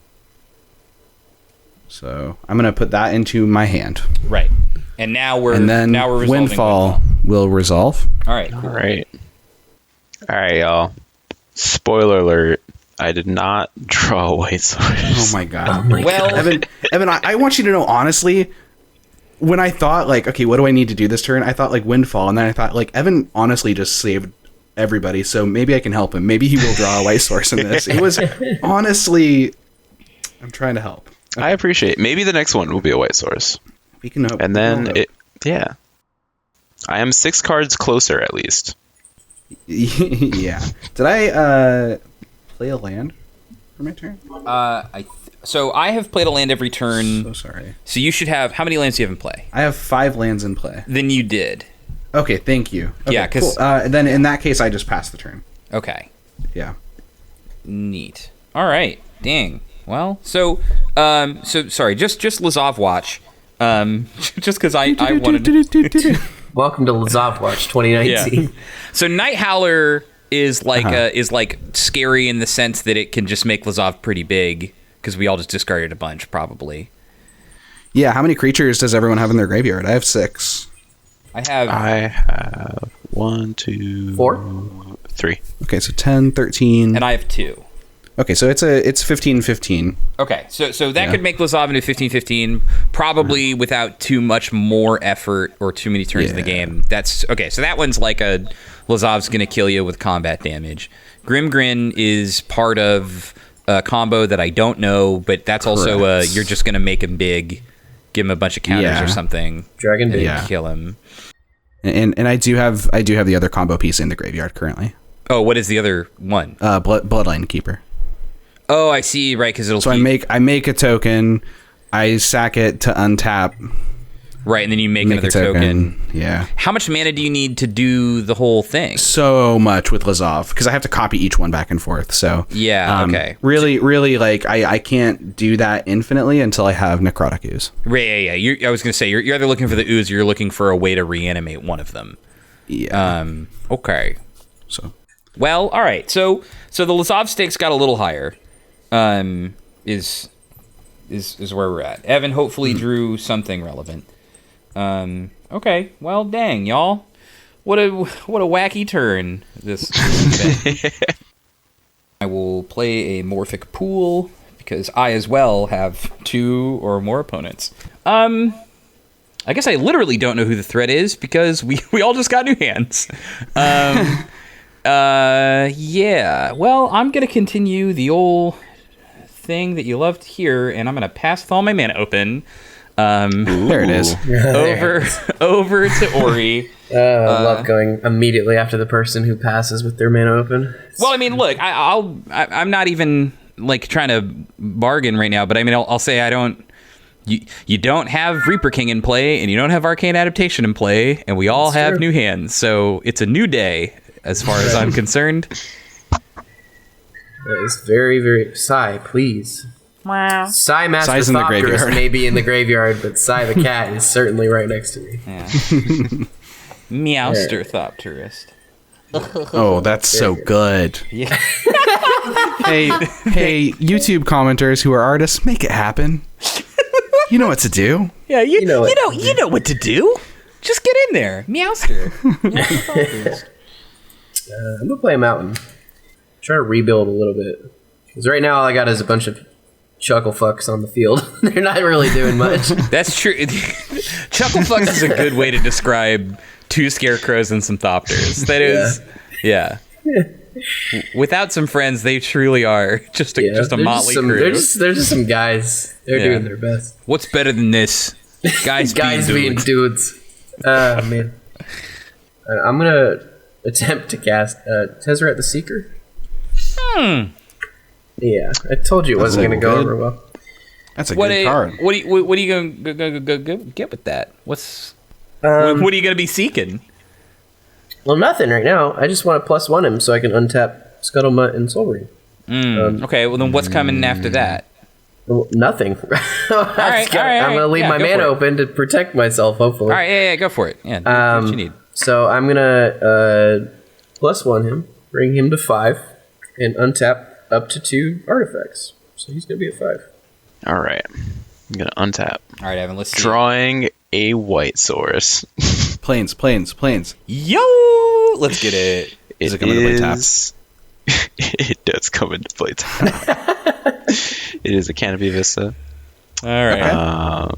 So I'm going to put that into my hand. Right. And now we're resolving Windfall will resolve. All right. Cool. All right, y'all. Spoiler alert. I did not draw a white source. Oh my god. Well, Evan, I want you to know, honestly, when I thought, like, okay, what do I need to do this turn? I thought, like, Windfall, and then I thought, like, Evan honestly just saved everybody, so maybe I can help him. Maybe he will draw a white source in this. It was, honestly, I'm trying to help. Okay. I appreciate it. Maybe the next one will be a white source. We can hope. And then, I am 6 cards closer, at least. Yeah. Did I play a land for my turn? So I have played a land every turn. So sorry. So you should have... How many lands do you have in play? I have 5 lands in play. Then you did. Okay, thank you. Okay, Yeah, 'cause- cool. Then in that case, I just passed the turn. Okay. Yeah. Neat. All right. Dang. Well, so sorry. Just Lazav watch. Just because I wanted. Welcome to Lazav Watch 2019. Yeah. So Night Howler is like scary in the sense that it can just make Lazav pretty big because we all just discarded a bunch probably. Yeah, how many creatures does everyone have in their graveyard? I have 6. I have 1, 2, 4, 3. Okay, so 10, 13. and I have 2. Okay, so it's 15-15. Okay, so that could make Lazav into 15-15 probably without too much more effort or too many turns in the game. That's okay. So that one's like a Lazav's gonna kill you with combat damage. Grimgrin is part of a combo that I don't know, but that's also you're just gonna make him big, give him a bunch of counters or something, Dragon Bait, kill him. And I do have the other combo piece in the graveyard currently. Oh, what is the other one? Bloodline Keeper. Oh, I see. Right, because it'll. So I make a token, I sack it to untap. Right, and then you make another token. Yeah. How much mana do you need to do the whole thing? So much with Lazav because I have to copy each one back and forth. So yeah, okay. Really, like I can't do that infinitely until I have Necrotic Ooze. Right, yeah. I was gonna say you're either looking for the ooze or you're looking for a way to reanimate one of them. Yeah. Okay. So. Well, all right. So the Lazav stakes got a little higher. Is where we're at. Evan hopefully drew something relevant. Okay. Well, dang, y'all. What a wacky turn this has been. I will play a Morphic Pool because I as well have 2 or more opponents. I guess I literally don't know who the threat is because we all just got new hands. Yeah. Well, I'm gonna continue the old thing that you love to hear, and I'm gonna pass with all my mana open. There it is. over to Aury. I love going immediately after the person who passes with their mana open. Well, I mean, look, I'm not even like trying to bargain right now, but I mean, I'll say I don't. You don't have Reaper King in play, and you don't have Arcane Adaptation in play, and we all have new hands, so it's a new day as far as I'm concerned. That is very, very... Sai, please. Wow. Sai Master Sai's in the Thopterist graveyard. may be in the graveyard, but Sai the cat is certainly right next to me. Yeah. Meowster Thopterist. Oh, that's so good. Yeah. Hey, YouTube commenters who are artists, make it happen. You know what to do. Yeah, you know what- what to do. Just get in there, Meowster. I'm gonna play a mountain. Try to rebuild a little bit. Because right now all I got is a bunch of chuckle fucks on the field. They're not really doing much. That's true. Chucklefucks is a good way to describe 2 scarecrows and some thopters. That is, yeah. Without some friends, they truly are just a motley crew. They're just some guys. They're doing their best. What's better than this? Guys being dudes. Man. I'm gonna attempt to cast Tezzeret the Seeker. Yeah, I told you it wasn't gonna go over well. That's a good card. What are you going to get with that? What are you going to be seeking? Well, nothing right now. I just want to +1 him so I can untap Scuttlemutt and Soul Ring. Okay, well then what's coming after that? Well, nothing. All right, I'm going to leave my mana open to protect myself, hopefully. All right, yeah, go for it. Yeah, do what you need. So I'm going to +1 him, bring him to 5, and untap up to 2 artifacts. So he's going to be at 5. All right. I'm going to untap. All right, Evan, let's see. Drawing a white source. Plains. Yo! Let's get it. Does it come into play tap? It does come into play tap. It is a Canopy Vista. All right.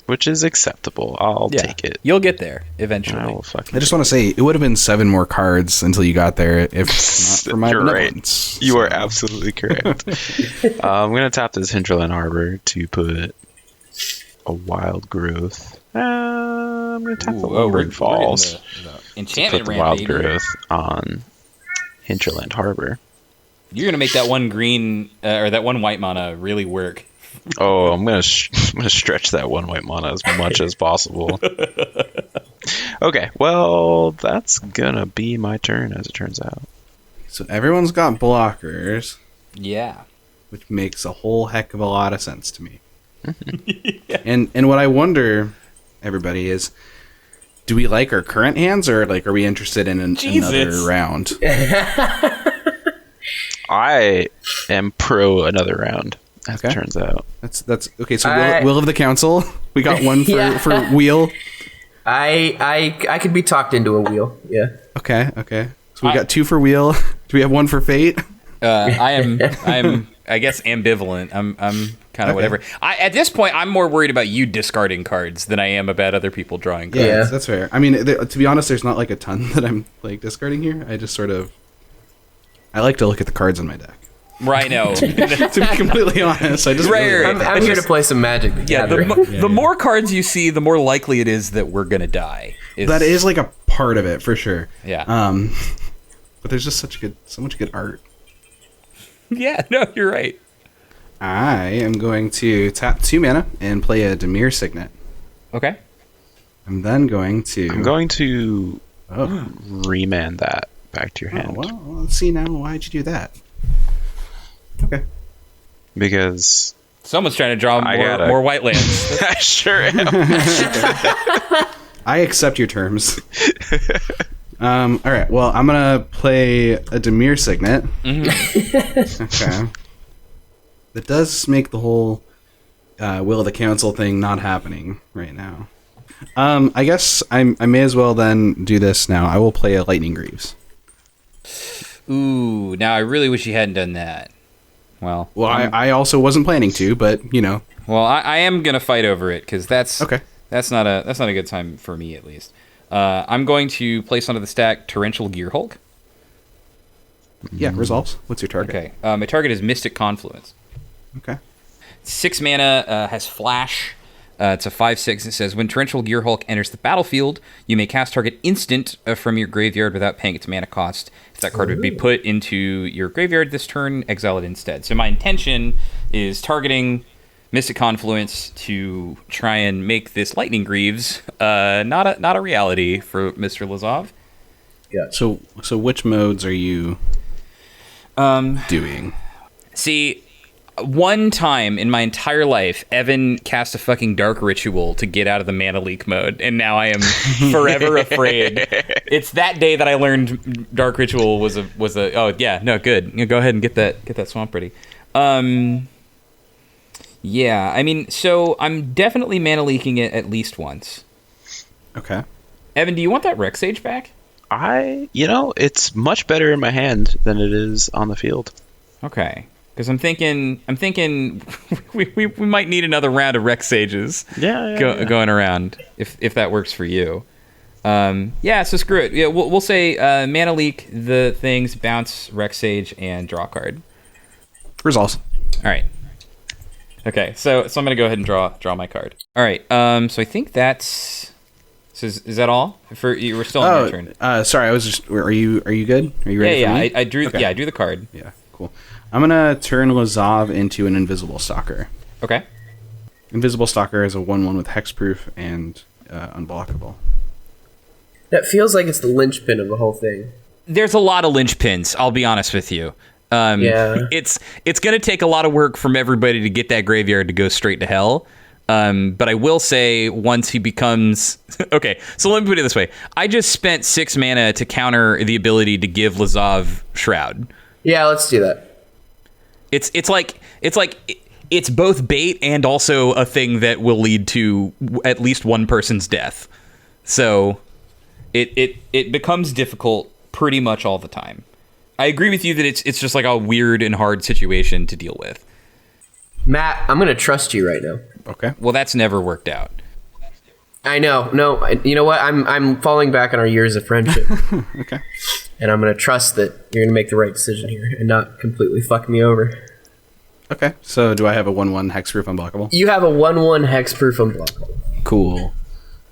Which is acceptable. I'll take it. You'll get there eventually. I just want to say, it would have been 7 more cards until you got there if not for my benevolence. Right. You are absolutely correct. I'm going to tap this Hinterland Harbor to put a Wild Growth. I'm going to tap the Windfalls. Enchantment put the ramp, Wild baby. Growth on Hinterland Harbor. You're going to make that one green, or that one white mana really work. Oh, I'm gonna stretch that one white mana as much as possible. Okay, well, that's gonna be my turn, as it turns out. So everyone's got blockers. Yeah. Which makes a whole heck of a lot of sense to me. Yeah. And what I wonder, everybody, is, do we like our current hands, or like are we interested in another round? I am pro another round. As it turns out, that's okay. So will of the council, we got one for wheel. I could be talked into a wheel. Yeah. Okay. So we got 2 for wheel. Do we have 1 for fate? I'm I guess ambivalent. I'm kind of whatever. At this point, I'm more worried about you discarding cards than I am about other people drawing cards. Yeah, that's fair. I mean, to be honest, there's not like a ton that I'm like discarding here. I just I like to look at the cards in my deck. Right, no. To be completely honest, I just I'm here to play some Magic. The more cards you see, the more likely it is that we're gonna die. That is like a part of it for sure. Yeah. But there's just so much good art. Yeah, no, you're right. I am going to tap 2 mana and play a Dimir Signet. Okay. I'm then going to remand that back to your hand. Well, let's see now. Why'd you do that? Okay. Because someone's trying to draw more white lands. I sure am. I accept your terms. All right. Well, I'm gonna play a Dimir Signet. Mm-hmm. Okay. That does make the whole will of the council thing not happening right now. I guess I may as well then do this now. I will play a Lightning Greaves. Ooh, now I really wish you hadn't done that. Well, I also wasn't planning to, but you know. Well, I am gonna fight over it because that's not a good time for me at least. I'm going to place onto the stack Torrential Gearhulk. Yeah, resolves. What's your target? Okay, my target is Mystic Confluence. Okay. 6 mana, has Flash. It's a 5/6. It says, when Torrential Gearhulk enters the battlefield, you may cast target instant from your graveyard without paying its mana cost. If that card would be put into your graveyard this turn, exile it instead. So my intention is targeting Mystic Confluence to try and make this Lightning Greaves not a reality for Mr. Lazav. Yeah. So which modes are you doing? See, one time in my entire life, Evan cast a fucking Dark Ritual to get out of the mana leak mode, and now I am forever afraid. It's that day that I learned Dark Ritual was a. Oh yeah, no, good. You go ahead and get that swamp ready. Yeah, I mean, so I'm definitely mana leaking it at least once. Okay. Evan, do you want that Rex Sage back? It's much better in my hand than it is on the field. Okay. Because I'm thinking we might need another round of Rex Sages going around if that works for you. So screw it. Yeah, we'll say mana leak the things, bounce Rex Sage, and draw a card. Resolves. All right. Okay, so I'm gonna go ahead and draw my card. All right. So I think that's. So is that all? You were still on your turn. Sorry, I was just. Are you good? Are you ready? Yeah, for me? I drew. Okay. I drew the card. Yeah, cool. I'm gonna turn Lazav into an invisible stalker. Okay. Invisible Stalker is a 1/1 with hexproof and unblockable. That feels like it's the linchpin of the whole thing. There's a lot of linchpins, I'll be honest with you. Yeah. It's going to take a lot of work from everybody to get that graveyard to go straight to hell. But I will say, once he becomes... Okay, so let me put it this way. I just spent 6 mana to counter the ability to give Lazav Shroud. Yeah, let's do that. It's both bait and also a thing that will lead to at least one person's death. So it becomes difficult pretty much all the time. I agree with you that it's just like a weird and hard situation to deal with. Matt, I'm going to trust you right now. Okay. Well, that's never worked out. I know. No, you know what? I'm falling back on our years of friendship. Okay. And I'm going to trust that you're going to make the right decision here and not completely fuck me over. Okay. So do I have a 1/1 hexproof unblockable? You have a 1/1 hexproof unblockable. Cool.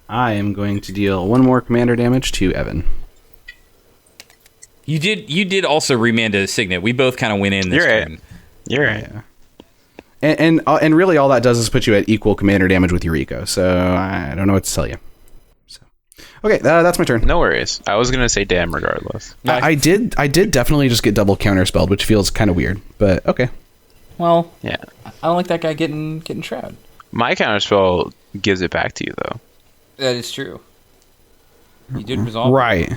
I am going to deal 1 more commander damage to Evan. You did also remand a Signet. We both kind of went in this turn. You're right. Yeah. And really all that does is put you at equal commander damage with Yuriko. So I don't know what to tell you. So okay, that's my turn. No worries. I was gonna say damn regardless. I did definitely just get double counterspelled, which feels kind of weird, but okay. Well, Yeah. I don't like that guy getting Shroud. My counterspell gives it back to you though. That is true. You did resolve. Right.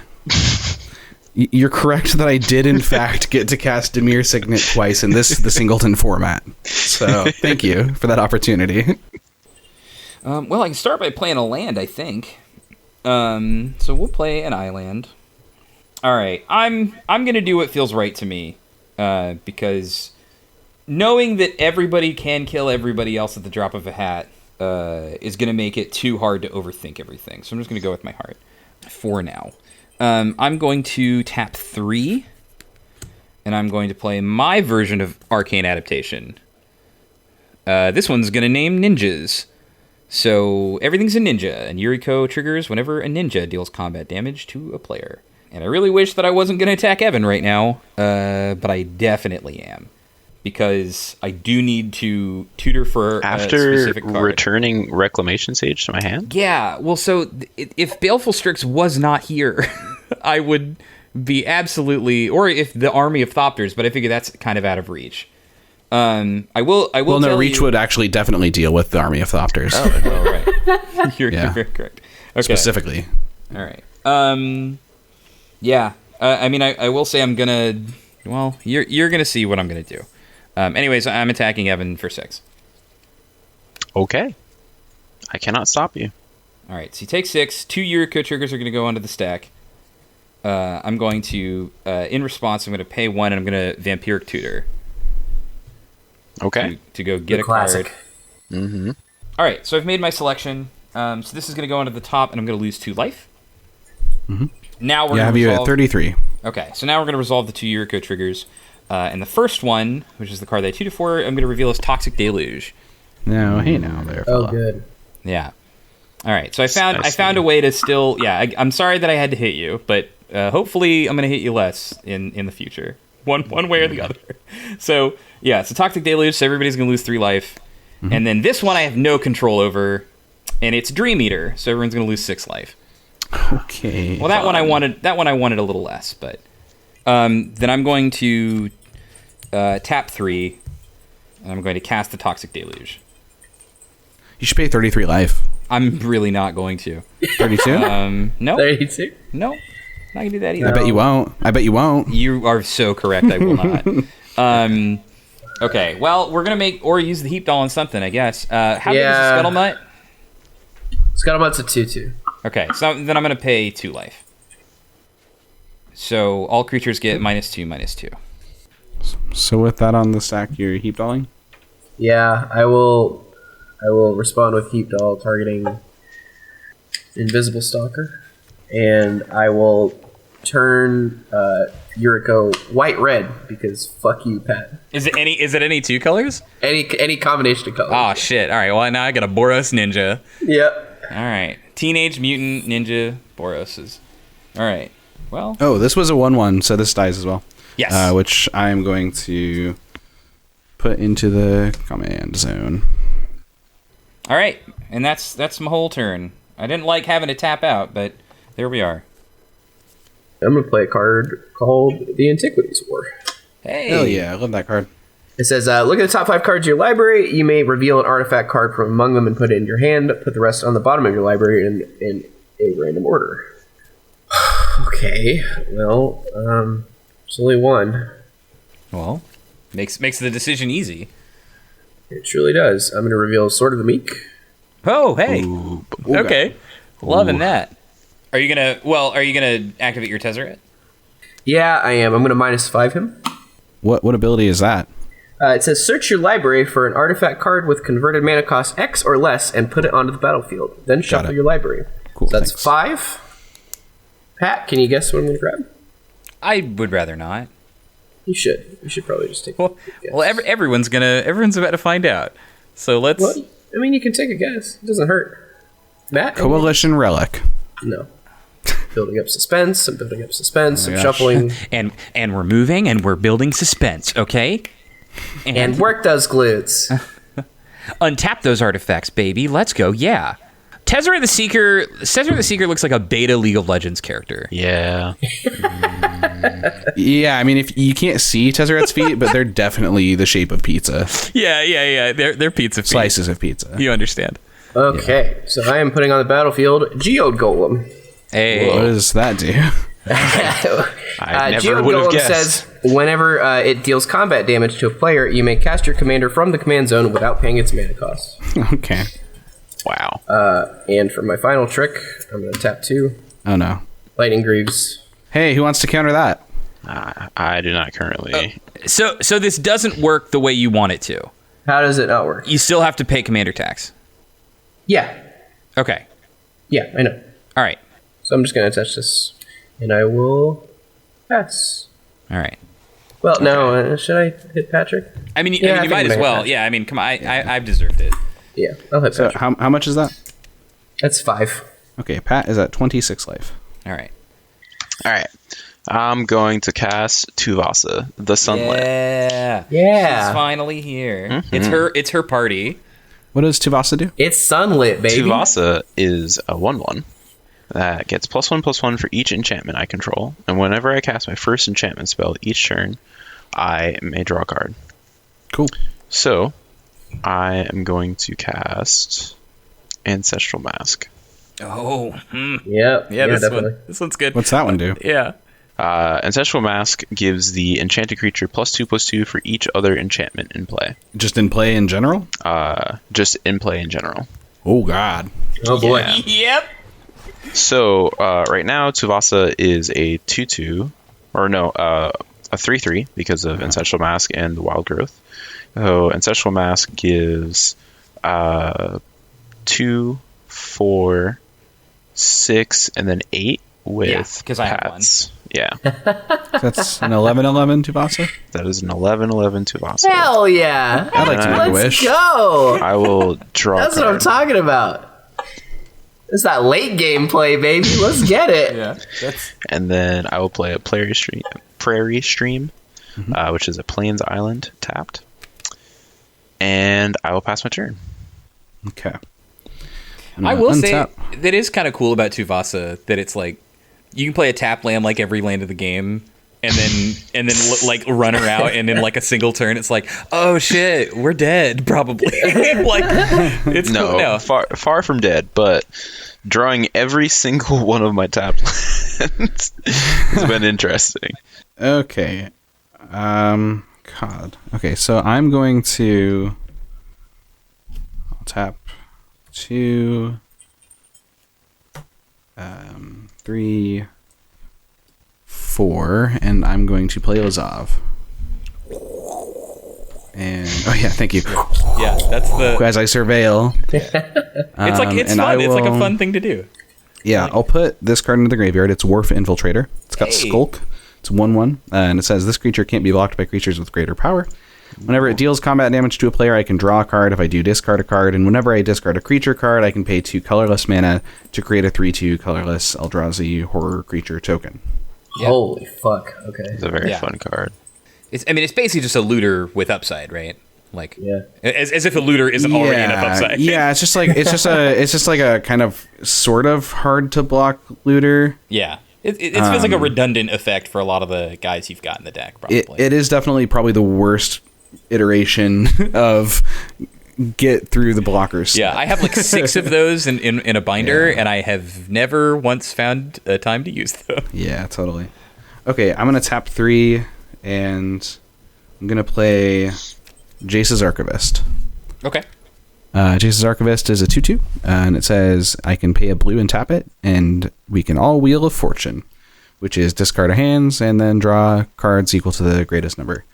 You're correct that I did, in fact, get to cast Dimir Signet twice in the Singleton format. So, thank you for that opportunity. Well, I can start by playing a land, I think. So we'll play an island. All right, I'm gonna do what feels right to me, because knowing that everybody can kill everybody else at the drop of a hat is gonna make it too hard to overthink everything. So I'm just gonna go with my heart for now. I'm going to tap 3, and I'm going to play my version of Arcane Adaptation. This one's going to name ninjas. So everything's a ninja, and Yuriko triggers whenever a ninja deals combat damage to a player. And I really wish that I wasn't going to attack Evan right now, but I definitely am. Because I do need to tutor for a specific card. After returning Reclamation Sage to my hand? Yeah, well, so if Baleful Strix was not here, I would be absolutely... Or if the Army of Thopters, but I figure that's kind of out of reach. I will well, no, tell Reach you, would actually definitely deal with the Army of Thopters. Oh, right. You're very correct. Okay. Specifically. All right. Yeah. I mean, I will say I'm gonna... Well, you're gonna see what I'm gonna do. Anyways, I'm attacking Evan for 6. Okay. I cannot stop you. All right, so you take 6. 2 Yuriko triggers are going to go onto the stack. I'm going to, in response, I'm going to pay 1, and I'm going to Vampiric Tutor. Okay. To go get a classic card. Mm-hmm. All right, so I've made my selection. So this is going to go onto the top, and I'm going to lose 2 life. Mm-hmm. Now we're I have you at 33. Okay, so now we're going to resolve the 2 Yuriko triggers. And the first one, which is the card that I tutored for, I'm going to reveal as Toxic Deluge. No, hey now there, fella. Oh, good. Yeah. All right, so I found a way to still... Yeah, I'm sorry that I had to hit you, but hopefully I'm going to hit you less in the future. One way or the other. So, yeah, so Toxic Deluge, so everybody's going to lose 3 life. Mm-hmm. And then this one I have no control over, and it's Dream Eater, so everyone's going to lose 6 life. Okay. Well, that one I wanted a little less, but... then I'm going to tap 3, and I'm going to cast the Toxic Deluge. You should pay 33 life. I'm really not going to. 32? No. 32? No. Not going to do that either. I bet you won't. You are so correct, I will not. Okay, well, we're going to make... Or use the Heap Doll on something, I guess. How big is the Scuttlemutt? Scuttlemutt's a 2/2. Okay, so then I'm going to pay 2 life. So all creatures get -2/-2. So with that on the stack, you're heap dolling? Yeah, I will respond with Heap Doll targeting Invisible Stalker, and I will turn Yuriko white-red because fuck you, Pat. Is it any 2 colors? Any combination of colors. Oh shit! All right, well now I got a Boros Ninja. Yep. All right, Teenage Mutant Ninja Boroses. All right. Well. Oh, this was a 1/1, so this dies as well. Yes. Which I'm going to put into the command zone. All right, and that's my whole turn. I didn't like having to tap out, but there we are. I'm going to play a card called the Antiquities War. Hey. Hell yeah, I love that card. It says, look at the top 5 cards of your library. You may reveal an artifact card from among them and put it in your hand. Put the rest on the bottom of your library in a random order. Okay, well, there's only one. Well, makes the decision easy. It truly does. I'm going to reveal Sword of the Meek. Oh, hey. Ooh, Okay. Loving that. Are you gonna activate your Tezzeret? Yeah, I am. I'm going to -5 him. What ability is that? It says, search your library for an artifact card with converted mana cost X or less and put it onto the battlefield. Then shuffle it. your library. Cool, So that's thanks. 5. Pat, can you guess what I'm going to grab? I would rather not. You should. You should probably just take Well, a guess. well, everyone's about to find out. So let's. Well, I mean, you can take a guess. It doesn't hurt. Matt? Coalition Relic. No. Building up suspense. I'm building up suspense. I'm gosh. shuffling. and we're moving and we're building suspense. Okay. And work does glutes. Untap those artifacts, baby. Let's go. Yeah. Tezzeret the Seeker looks like a beta League of Legends character. Yeah. Yeah, I mean, if you can't see Tezzeret's feet, but they're definitely the shape of pizza. Yeah. They're pizza feet. Slices of pizza. You understand? Okay, so I am putting on the battlefield Geode Golem. Hey. What does that do? I never Geode would have Golem guessed. says, whenever it deals combat damage to a player, you may cast your commander from the command zone without paying its mana cost. Okay. Wow. And for my final trick, I'm going to tap 2. Oh, no. Lightning Greaves. Hey, who wants to counter that? I do not currently. So this doesn't work the way you want it to. How does it not work? You still have to pay commander tax. Yeah. Okay. Yeah, I know. All right. So I'm just going to attach this, and I will pass. All right. Well, no, should I hit Patrick? I mean, Yeah, I you think might I'm as gonna well. pass. Yeah. I mean, come on. I've deserved it. Yeah, I'll hit So Patrick. how much is that? That's 5. Okay, Pat is at 26 life. All right. All right. I'm going to cast Tuvasa, the Sunlit. Yeah. Yeah. She's finally here. Mm-hmm. It's her party. What does Tuvasa do? It's sunlit, baby. Tuvasa is a 1/1 that gets +1/+1 for each enchantment I control, and whenever I cast my first enchantment spell each turn, I may draw a card. Cool. So, I am going to cast Ancestral Mask. Oh. Yep. Yeah. Definitely. This one's good. What's that one do? Yeah. Ancestral Mask gives the enchanted creature +2/+2 for each other enchantment in play. Just in play in general? Just in play in general. Oh, God. Oh, boy. Yeah. Yep. So, right now, Tuvasa is a 2/2, or no, a 3/3 because of Ancestral Mask and the Wild Growth. So, Ancestral Mask gives 2, 4, 6, and then 8 with Yeah, 'cause I have pats. Yeah, That's an 11/11 Tuvasa? that is an 11/11 Tuvasa. Hell yeah. I'd like to make a Let's wish. go. I will draw. That's a what I'm card. talking about. It's that late game play, baby. Let's get it. Yeah. That's And then I will play a Prairie Stream, which is a Plains Island tapped. And I will pass my turn. Okay. I will say Untap. that is kind of cool about Tuvasa that it's like you can play a tap land like every land of the game and then like run her out and in like a single turn it's like, oh shit, we're dead probably. Like it's cool. No. Far from dead, but drawing every single one of my tap lands has been interesting. Okay. God. Okay, so I'm going to... I'll tap 2... 3... 4, and I'm going to play Lazav. And... Oh yeah, thank you. Yeah, that's the As I surveil. it's like it's and fun. I It's like a will- fun thing to do. Yeah, I'll put this card into the graveyard. It's Wharf Infiltrator. It's got Hey. Skulk. It's 1/1, and it says this creature can't be blocked by creatures with greater power. Whenever it deals combat damage to a player, I can draw a card. If I do, discard a card. And whenever I discard a creature card, I can pay 2 colorless mana to create a 3/2 colorless Eldrazi horror creature token. Yeah. Holy fuck. Okay. It's a very Yeah. fun card. It's basically just a looter with upside, right? Like, Yeah. as if a looter isn't already enough upside. Yeah, it's just like a kind of sort of hard to block looter. Yeah. It feels like a redundant effect for a lot of the guys you've got in the deck, probably. It is definitely probably the worst iteration of get through the blockers. Yeah, I have like 6 of those in a binder, and I have never once found a time to use them. Yeah, totally. Okay, I'm going to tap 3, and I'm going to play Jace's Archivist. Okay. Jace's Archivist is a 2/2, and it says I can pay a blue and tap it, and we can all Wheel of Fortune, which is discard our hands and then draw cards equal to the greatest number.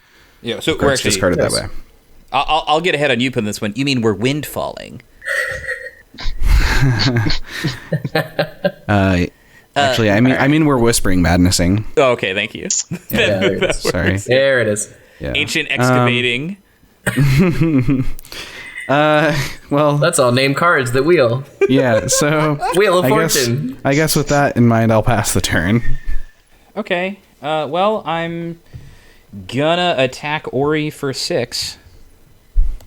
Yeah, so we're Cards actually discarded that way. I'll get ahead on you putting this one. You mean we're windfalling? Actually, I mean we're whispering madnessing. Oh, okay, thank you. Yeah, there it is. Sorry. There it is. Yeah. Ancient excavating. Well, Let's all name cards that wheel. yeah. So Wheel of I guess, Fortune. I guess with that in mind, I'll pass the turn. Okay. Well, I'm gonna attack Aury for 6.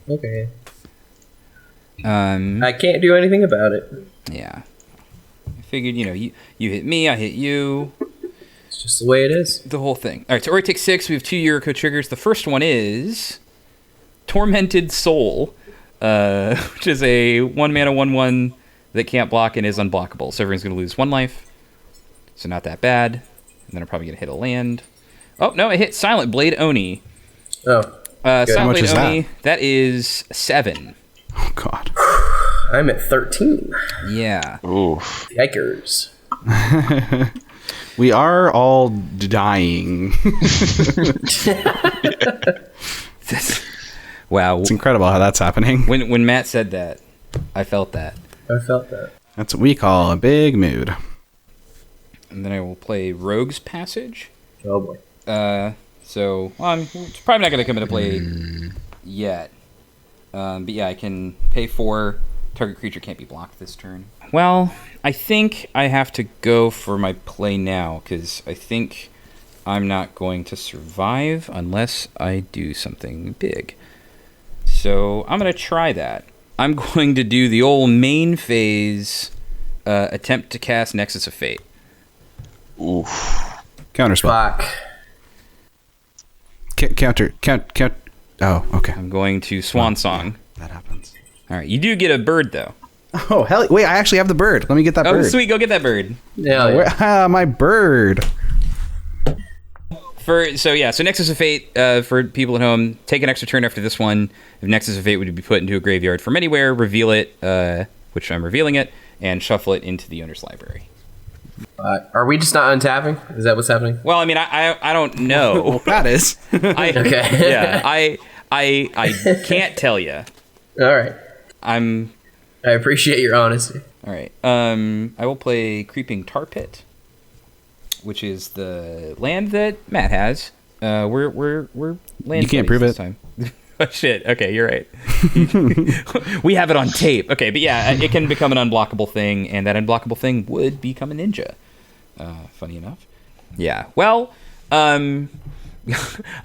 Okay. Um. I can't do anything about it. Yeah. I figured, you hit me, I hit you. It's just the way it is. The whole thing. All right, so Aury takes 6. We have 2 Yuriko triggers. The first one is Tormented Soul, which is a 1-mana 1/1 that can't block and is unblockable. So everyone's going to lose 1 life. So not that bad. And then I'm probably going to hit a land. Oh, no, I hit Silent Blade Oni. Oh. Silent How much Blade is that? Oni, that is 7. Oh God. I'm at 13. Yeah. Oof. Yikers. We are all dying. Wow. It's incredible how that's happening. When Matt said that, I felt that. I felt that. That's what we call a big mood. And then I will play Rogue's Passage. Oh boy. So I'm probably not going to come into play yet. But yeah, I can pay 4. Target creature can't be blocked this turn. Well, I think I have to go for my play now, because I think I'm not going to survive unless I do something big. So I'm going to try that. I'm going to do the old main phase attempt to cast Nexus of Fate. Oof. Counterspell. Fuck. Count. Oh, okay. I'm going to Swan Song. That happens. All right, you do get a bird, though. Oh, hell. Wait, I actually have the bird. Let me get that Oh, bird. sweet, go get that bird. Yeah. My bird. So Nexus of Fate, for people at home, take an extra turn after this one. If Nexus of Fate would be put into a graveyard from anywhere, reveal it, which I'm revealing it, and shuffle it into the owner's library. Are we just not untapping? Is that what's happening? Well, I mean, I don't know. That is. Okay. Yeah, I can't tell you. All right. I appreciate your honesty. All right. I will play Creeping Tar Pit, which is the land that Matt has. We're land. You can't buddies prove this it. time. Oh shit. Okay, you're right. We have it on tape. Okay, but yeah, it can become an unblockable thing, and that unblockable thing would become a ninja. Funny enough. Yeah. Well, I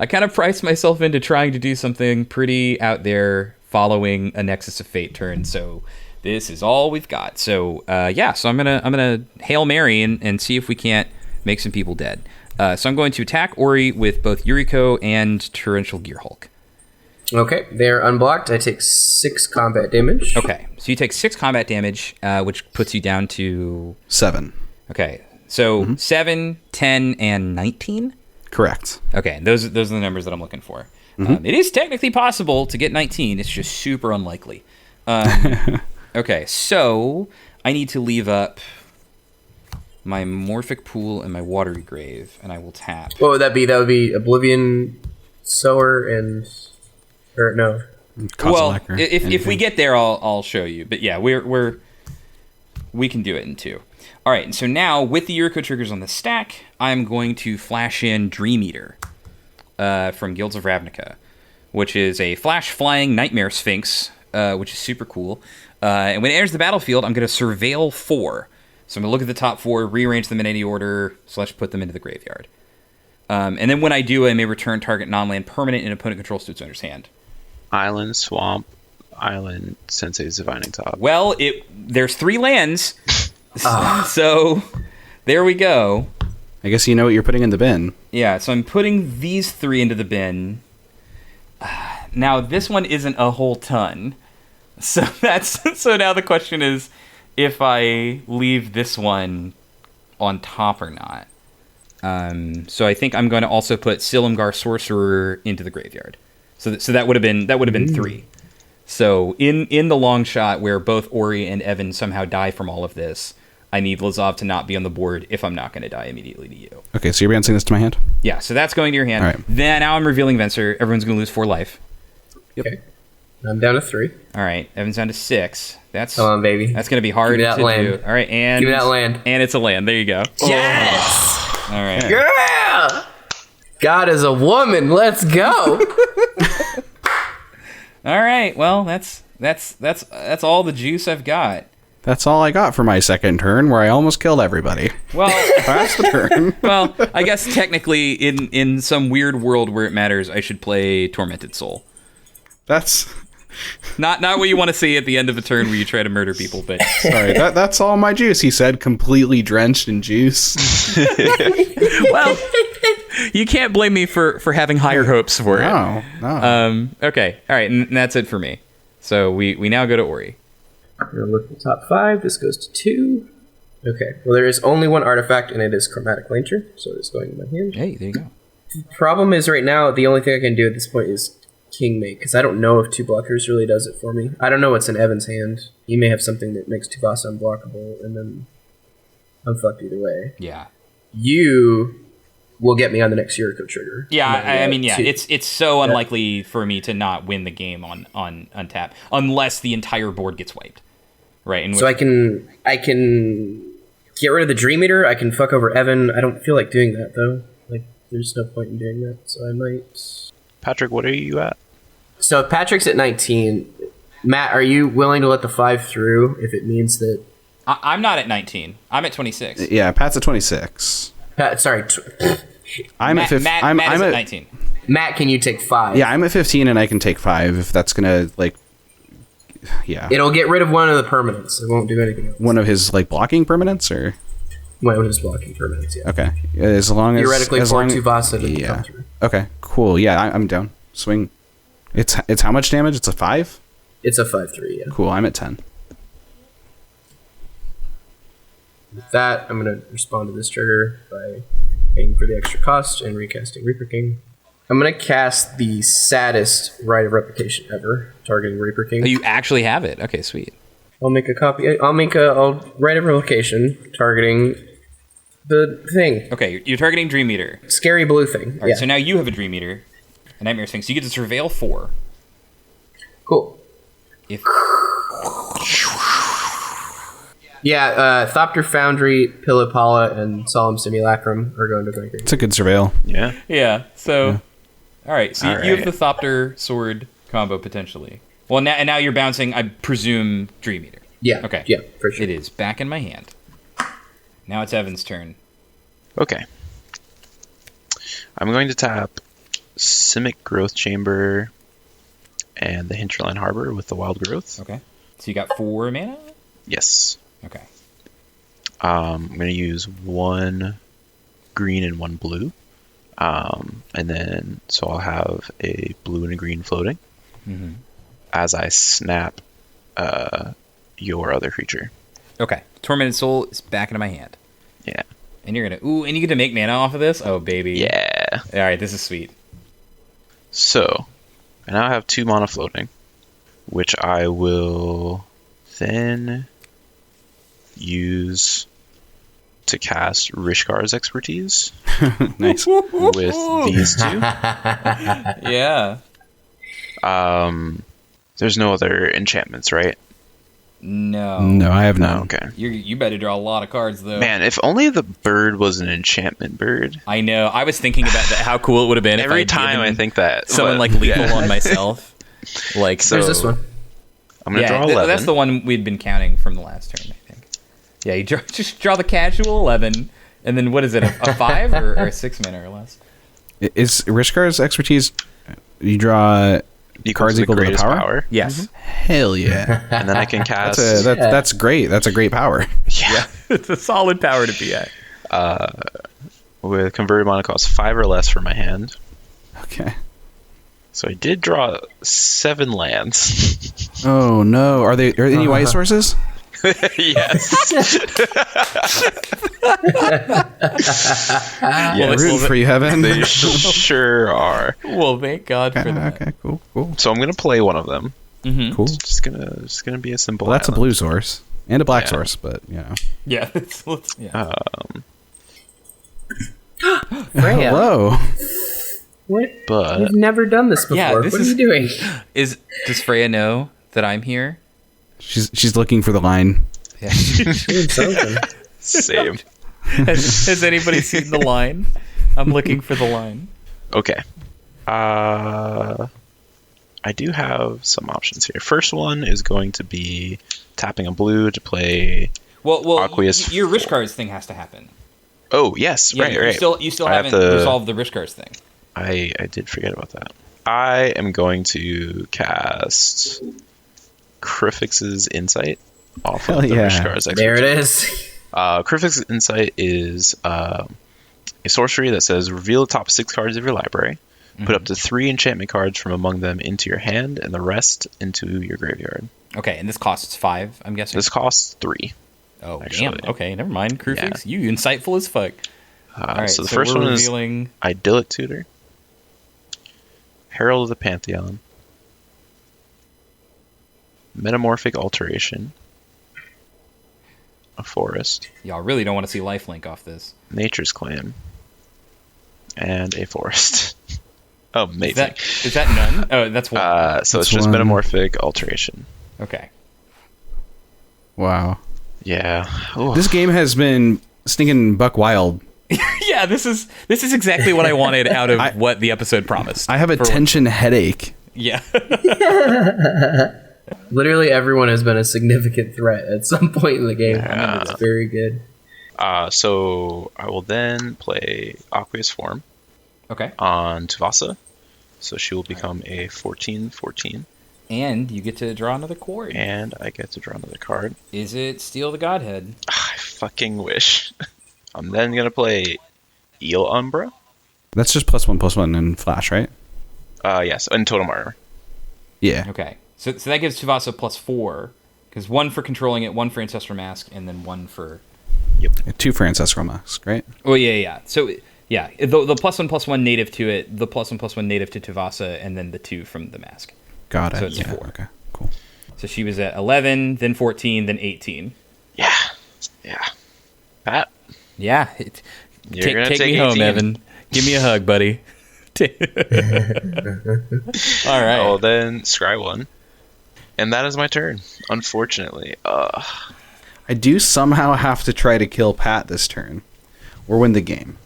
kind of priced myself into trying to do something pretty out there following a Nexus of Fate turn, so this is all we've got. So so I'm gonna Hail Mary and see if we can't make some people dead. So I'm going to attack Aury with both Yuriko and Torrential Gearhulk. Okay, they're unblocked. I take 6 combat damage. Okay, so you take 6 combat damage, which puts you down to 7. Okay, so 7, 10, and 19. Correct. Okay, those are the numbers that I'm looking for. It is technically possible to get 19. It's just super unlikely. Okay, so I need to leave up my Morphic Pool and my Watery Grave, and I will tap. What would that be? That would be Oblivion Sower and... Or no. Kozilek or if we anything. get there, I'll show you. But yeah, we can do it in 2. All right, and so now with the Yuriko triggers on the stack, I'm going to flash in Dream Eater from Guilds of Ravnica, which is a flash-flying Nightmare Sphinx, which is super cool. And when it enters the battlefield, I'm going to Surveil 4. So I'm going to look at the top 4, rearrange them in any order, / put them into the graveyard. And then when I do, I may return target non-land permanent and opponent controls to its owner's hand. Island, swamp, island, Sensei's divining top. Well, there's 3 lands, so there we go. I guess you know what you're putting in the bin. Yeah, so I'm putting these 3 into the bin. Now this one isn't a whole ton, so now the question is if I leave this one on top or not. So I think I'm going to also put Silumgar Sorcerer into the graveyard. So that would have been 3. So in the long shot where both Aury and Evan somehow die from all of this, I need Lazav to not be on the board if I'm not going to die immediately to you. Okay, so you're bouncing this to my hand? Yeah, so that's going to your hand. All right. Then now I'm revealing Venser. Everyone's going to lose 4 life. Yep. Okay. I'm down to 3. All right, Evan's down to 6. That's Come on, baby. That's going to be hard Give me that to land. do. All right, and Give me that land. And it's a land. There you go. Yes! All right. Yeah! God is a woman. Let's go. All right. Well, that's all the juice I've got. That's all I got for my second turn, where I almost killed everybody. Well, That's the turn. well, I guess technically in some weird world where it matters, I should play Tormented Soul. That's... Not what you want to see at the end of a turn where you try to murder people, but Sorry, that's all my juice, he said, completely drenched in juice. well, you can't blame me for having higher hopes for it. No. Okay. All right, and that's it for me. So we now go to Aury. I'm going to look at the top 5. This goes to 2. Okay. Well, there is only one artifact, and it is Chromatic Lantern, so it's going in my hand. Hey, there you go. Problem is, right now, the only thing I can do at this point is Kingmate, because I don't know if 2 blockers really does it for me. I don't know what's in Evan's hand. He may have something that makes Tuvasa unblockable, and then I'm fucked either way. Yeah. You will get me on the next Yuriko trigger. Yeah, I mean, yeah, 2. it's so unlikely for me to not win the game on untap unless the entire board gets wiped, right? So I can get rid of the Dream Eater. I can fuck over Evan. I don't feel like doing that though. Like, there's no point in doing that. So I might. Patrick, what are you at? So Patrick's at 19. Matt, are you willing to let the 5 through if it means that? I'm not at 19. I'm at 26. Yeah, Pat's at 26. Pat, sorry, I'm at 15. Matt I'm is at at 19. Matt, can you take 5? Yeah, I'm at 15 and I can take 5 if that's gonna yeah. It'll get rid of one of the permanents. It won't do anything else. One of his blocking permanents, or One of his blocking permanents. Yeah. okay, as long as Theoretically, as for long, Tuvasa to yeah. come through. Okay, cool. Yeah, I'm down. Swing. It's how much damage? It's a 5. It's a 5/3. Yeah. Cool. I'm at 10. With that, I'm going to respond to this trigger by paying for the extra cost and recasting Reaper King. I'm going to cast the saddest Rite of Replication ever, targeting Reaper King. Oh, you actually have it. Okay, sweet. I'll make a copy. I'll Rite of Replication targeting the thing. Okay, you're targeting Dream Eater. Scary blue thing. All right, Yeah. so now you have a Dream Eater, a Nightmare Thing. So you get to surveil 4. Cool. If Yeah, Thopter Foundry, Pillipala, and Solemn Simulacrum are going to Graveyard. It's a good surveil. Yeah. yeah, so all right, so All you have right. the Thopter Sword combo potentially. Well, now you're bouncing, I presume, Dream Eater. Yeah. Okay. Yeah, for sure. It is back in my hand. Now it's Evan's turn. Okay. I'm going to tap Simic Growth Chamber and the Hinterland Harbor with the Wild Growth. Okay. So you got 4 mana? Yes. Okay. I'm going to use 1 green and 1 blue. And then, so I'll have a blue and a green floating as I snap your other creature. Okay. Tormented Soul is back into my hand. Yeah. And you're gonna and you get to make mana off of this? Oh baby. Yeah. Alright, this is sweet. So, I now have 2 mana floating, which I will then use to cast Rishkar's Expertise Nice. with these 2. Yeah. There's no other enchantments, right? No. No, I have No. none. Okay. You better draw a lot of cards though. Man, if only the bird was an enchantment bird. I know. I was thinking about that. How cool it would have been Every if time I think that. someone but- like lethal yeah. on myself. Like So- There's this one. I'm going to draw 11. That's the one we'd been counting from the last turn, I think. Yeah, you just draw the casual 11, and then what is it, a 5 or 6 mana or less? Is Rishkar's Expertise, you draw Cards equal to the power? Yes. Hell yeah. And then I can cast. That's great. That's a great power. Yeah. It's a solid power to be at. With converted mana cost 5 or less for my hand. Okay. So I did draw 7 lands. Oh no. Are there any white sources? Yes. Yes. Rooting for you, Heaven. They sure are. Well, thank God for that. Okay, cool. So I'm gonna play one of them. Mm-hmm. Cool. It's just gonna be a simple. Well, that's a island. blue source and a black Yeah. source, but Yeah. Yeah. Freya, hello. what? But We've never done this before. Yeah, this what are is- you doing? Does Freya know that I'm here? She's looking for the line. Yeah. Doing something. same. Has anybody seen the line? I'm looking for the line. Okay. I do have some options here. First one is going to be tapping a blue to play. Well, Aqueous your Rish Four. Cards thing has to happen. Oh yes, Yeah, right. You still I have haven't to- resolved the Rish Cards thing. I did forget about that. I am going to cast Krifix's Insight off Hell of the yeah. Rishkar's There it is. Krifix's Insight is a sorcery that says reveal the top 6 cards of your library. Put up to 3 enchantment cards from among them into your hand, and the rest into your graveyard. Okay, and this costs 5, I'm guessing. This costs 3. Oh, actually. damn. Okay, never mind. Krufix, you insightful as fuck. All right, so the first we're one revealing... is Idyllic Tutor, Herald of the Pantheon, Metamorphic Alteration, a Forest, Y'all really don't want to see Lifelink off this. Nature's Claim, and a Forest. Oh, Is amazing. that none? Oh, that's one. So it's That's just one. Metamorphic Alteration. Okay. Wow. Yeah. Ooh. This game has been stinking buck wild. Yeah, this is exactly what I wanted out of what the episode promised. I have a For- tension headache. Yeah. Literally everyone has been a significant threat at some point in the game. Yeah. It's very good. So I will then play Aqueous Form Okay. on Tuvasa. So she will become a 14/14. And you get to draw another card. And I get to draw another card. Is it Steal the Godhead? I fucking wish. I'm then going to play Eel Umbra. That's just +1/+1 in Flash, right? Yes, and Totem Armor. Yeah. Okay. So that gives Tuvasa +4. Because 1 for controlling it, 1 for Ancestral Mask, and then 1 for... 2 for Ancestral Mask, right? Oh, yeah. So, yeah. The +1/+1 native to it, the +1/+1 native to Tuvasa, and then the 2 from the mask. Got it. So it's yeah. 4. Okay, cool. So she was at 11, then 14, then 18. Yeah. Pat, Yeah. you're going to take take me home, 18. Evan. Give me a hug, buddy. All right. I will then scry 1. And that is my turn, unfortunately. I do somehow have to try to kill Pat this turn, or win the game.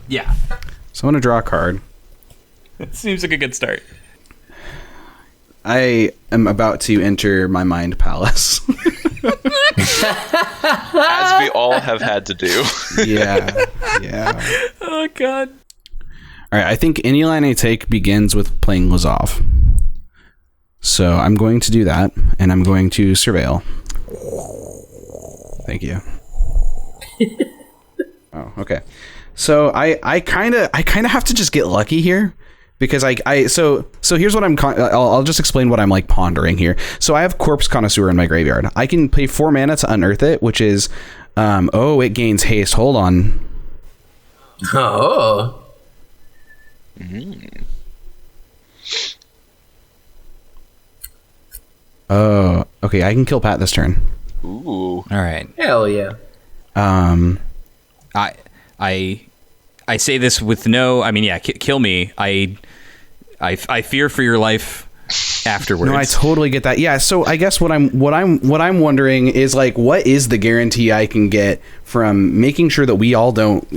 Yeah. So I'm gonna draw a card. It seems like a good start. I am about to enter my mind palace. As we all have had to do. yeah. Oh, God. All right. I think any line I take begins with playing Lazav. So I'm going to do that, and I'm going to surveil. Thank you. Oh, okay. So I kind of have to just get lucky here, because so here's what I'll just explain what I'm like pondering here. So I have Corpse Connoisseur in my graveyard. I can pay 4 mana to unearth it, which is it gains haste. Hold on. Oh. Oh, okay. I can kill Pat this turn. Ooh. All right. Hell yeah. I say this with no... I mean, yeah, kill me. I fear for your life afterwards. No, I totally get that. Yeah, so I guess what I'm wondering is, like, what is the guarantee I can get from making sure that we all don't,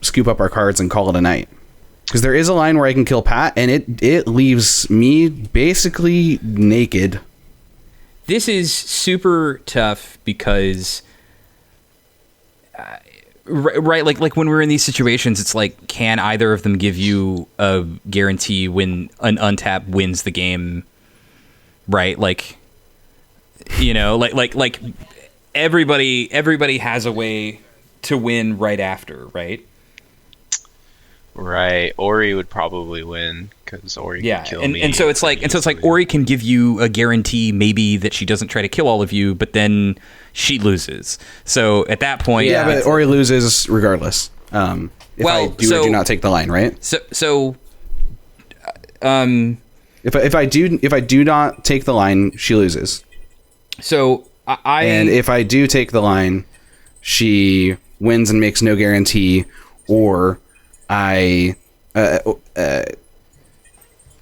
scoop up our cards and call it a night? Because there is a line where I can kill Pat, and it leaves me basically naked. This is super tough because... right, like when we're in these situations, it's like, can either of them give you a guarantee when an untap wins the game right? Like, like everybody has a way to win right after, right? Right. Aury would probably win because Aury could kill me. And so it's like Aury can give you a guarantee maybe that she doesn't try to kill all of you, but then she loses. So at that point, but Aury loses regardless. If I do or do not take the line, right? If I do not take the line, she loses. So and if I do take the line, she wins and makes no guarantee, or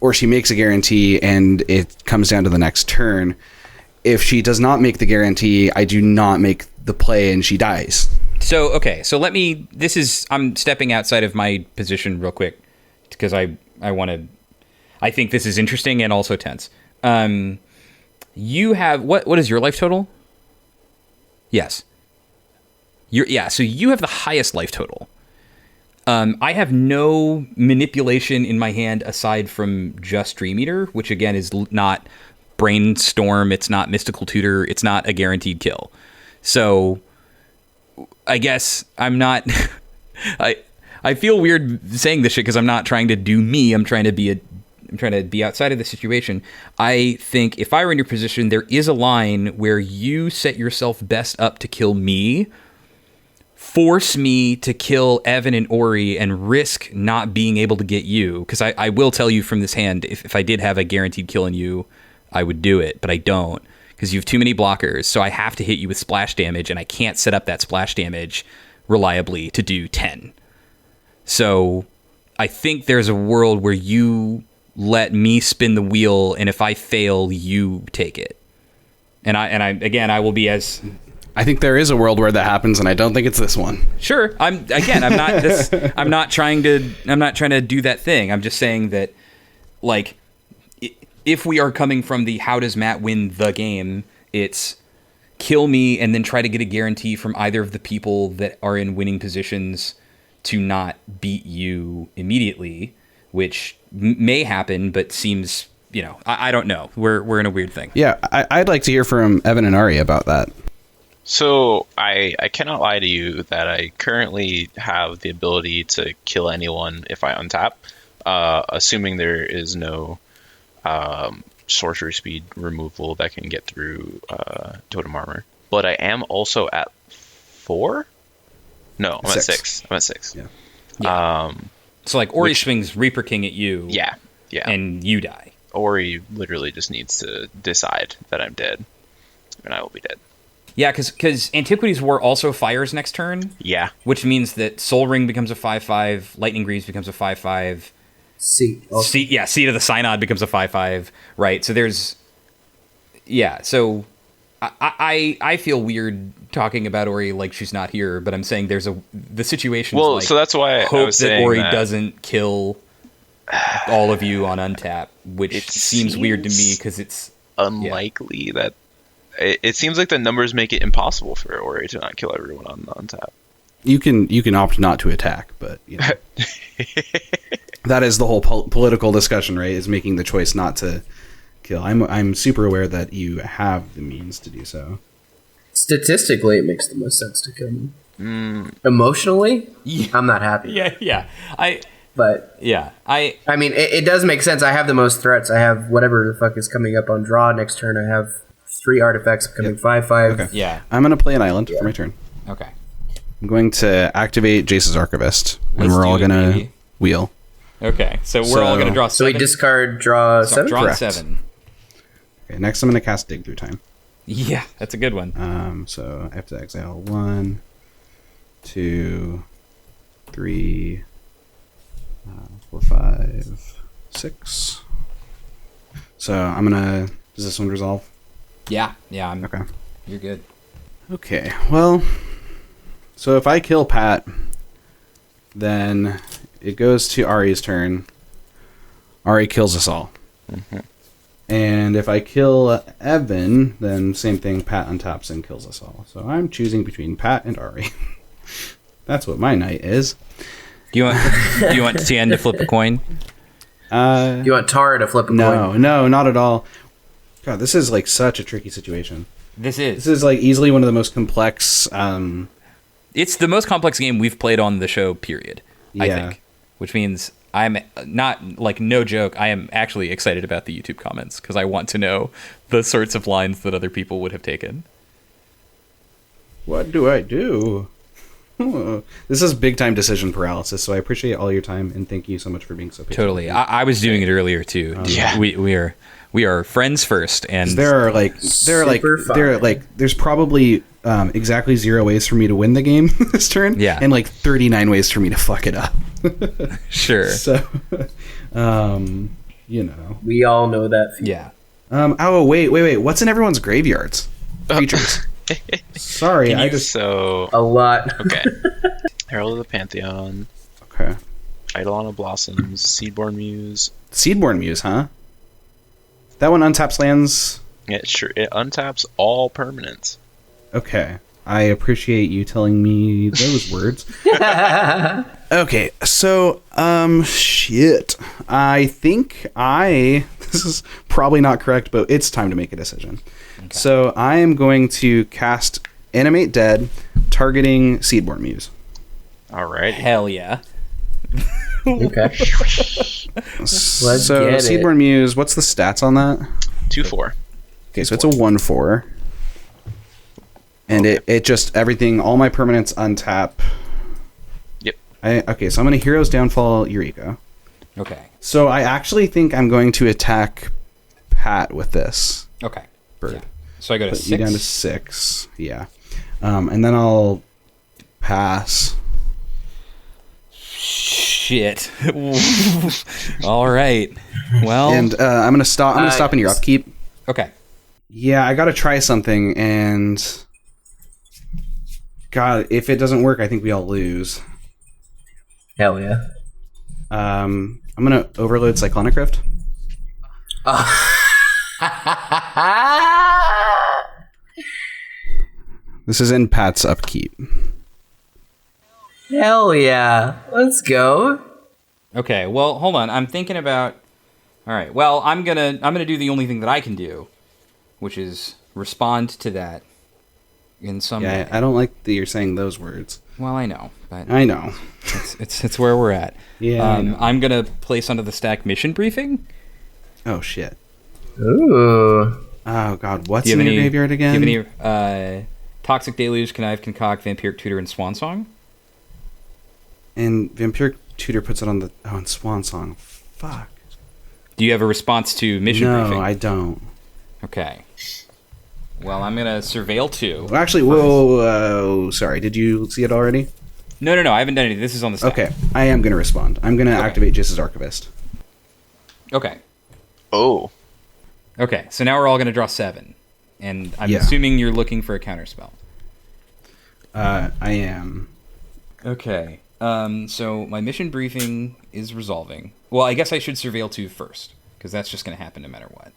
or she makes a guarantee and it comes down to the next turn. If she does not make the guarantee, I do not make the play and she dies. So, okay. So I'm stepping outside of my position real quick because I think this is interesting and also tense. You have, what is your life total? Yes. So you have the highest life total. I have no manipulation in my hand aside from just Dream Eater, which again is not Brainstorm, it's not Mystical Tutor, it's not a guaranteed kill. So I guess I'm not I feel weird saying this shit because I'm not trying to do me, I'm trying to be outside of the situation. I think if I were in your position, there is a line where you set yourself best up to kill me, force me to kill Evan and Aury, and risk not being able to get you. Because I will tell you from this hand, if I did have a guaranteed kill on you, I would do it, but I don't. Because you have too many blockers, so I have to hit you with splash damage, and I can't set up that splash damage reliably to do 10. So I think there's a world where you let me spin the wheel, and if I fail, you take it. And I will be as... I think there is a world where that happens, and I don't think it's this one. Sure. I'm not trying to do that thing. I'm just saying that, like, if we are coming from the how does Matt win the game, it's kill me and then try to get a guarantee from either of the people that are in winning positions to not beat you immediately, which may happen, but seems, I don't know. We're in a weird thing. Yeah, I'd like to hear from Evan and Aury about that. So I cannot lie to you that I currently have the ability to kill anyone if I untap, assuming there is no sorcery speed removal that can get through totem armor. But I am also at 4? No, I'm at 6. I'm at 6. Yeah. So like Aury swings Reaper King at you. Yeah. And you die. Aury literally just needs to decide that I'm dead, and I will be dead. Yeah, because Antiquities War also fires next turn. Yeah. Which means that Soul Ring becomes a 5/5, Lightning Greaves becomes a 5/5. Seat of the Synod becomes a 5/5, right? So there's... Yeah, so I feel weird talking about Aury like she's not here, but I'm saying the situation is like... so that's why hope I was that saying Aury that doesn't kill all of you on untap, which seems weird to me because it's... unlikely that... It seems like the numbers make it impossible for Aury to not kill everyone on untap. You can opt not to attack, but that is the whole political discussion, right? Is making the choice not to kill. I'm super aware that you have the means to do so. Statistically, it makes the most sense to kill me. Emotionally, I'm not happy. Yeah. I mean, it does make sense. I have the most threats. I have whatever the fuck is coming up on draw next turn. I have 3 artifacts becoming 5/5. Okay. Yeah. I'm going to play an island for my turn. Okay. I'm going to activate Jace's Archivist, and Let's we're all do it, going to baby. wheel. Okay, so we're all going to draw 7. So we discard, draw 7? Draw Correct. 7. Okay, next I'm going to cast Dig Through Time. Yeah, that's a good one. So I have to exile 1, 2, 3, 4, 5, 6. So I'm going to... Does this one resolve? Yeah, Okay. You're good. Okay, well, so if I kill Pat, then it goes to Aury's turn. Aury kills us all. Mm-hmm. And if I kill Evan, then same thing, Pat untaps and kills us all. So I'm choosing between Pat and Aury. That's what my night is. Do you want Tien to flip a coin? You want Tara to flip a coin? No, not at all. God, this is like such a tricky situation. This This is like easily one of the most complex. It's the most complex game we've played on the show, period. I Yeah. think. Which means I'm not, like, no joke, I am actually excited about the YouTube comments because I want to know the sorts of lines that other people would have taken. What do I do? This is big time decision paralysis, so I appreciate all your time and thank you so much for being so patient. Totally. I was doing it earlier too. Yeah. We are friends first, and there's probably exactly 0 ways for me to win the game this turn, Yeah. and like 39 ways for me to fuck it up. sure. So, you know. We all know that. Yeah. Oh wait. What's in everyone's graveyards? Creatures. Sorry, I just. So A lot. okay. Herald of the Pantheon, Okay. Eidolon of Blossoms, Seedborn Muse. Seedborn Muse, huh? That one untaps lands. It untaps all permanents. Okay. I appreciate you telling me those words. Okay, so, shit. I think this is probably not correct, but it's time to make a decision. Okay. So I am going to cast Animate Dead, targeting Seedborn Muse. All right. Hell yeah. Okay. So get it. Seedborn Muse, what's the stats on that? 2/4. Okay, so it's a 1/4. And it just, everything, all my permanents untap. Yep. Okay, so I'm going to Hero's Downfall Yuriko. Okay. So I actually think I'm going to attack Pat with this Okay. bird. Yeah. So I go to Put 6. you down to 6. Yeah. And then I'll pass. Shit. All right. Well. And I'm gonna stop. I'm gonna stop in your upkeep. Okay. Yeah, I gotta try something, and God, if it doesn't work, I think we all lose. Hell yeah. I'm gonna overload Cyclonic Rift. This is in Pat's upkeep. Hell yeah. Let's go. Okay. Well, hold on. I'm thinking about. All right. Well, I'm gonna do the only thing that I can do, which is respond to that in some way. Yeah, I don't like that you're saying those words. Well, I know, but I know. it's where we're at. Yeah. I know. I'm gonna place under the stack mission briefing. Oh shit. Ooh. Oh god, what's Do you in have your any graveyard again? Do you have any Toxic Deluge, Connive, Concoct, Vampiric Tutor, and Swan Song? And Vampiric Tutor puts it on the on Swan Song. Fuck. Do you have a response to mission No, briefing? I don't. Okay. Well, I'm gonna surveil 2. Well, actually, whoa, sorry. Did you see it already? No, I haven't done anything. This is on the stack. Okay, I am gonna respond. I'm gonna activate Jiss's Archivist. Okay. Oh. Okay. So now we're all gonna draw 7, and I'm Yeah. assuming you're looking for a counterspell. I am. Okay. So my mission briefing is resolving. Well, I guess I should surveil 2 first, because that's just going to happen no matter what.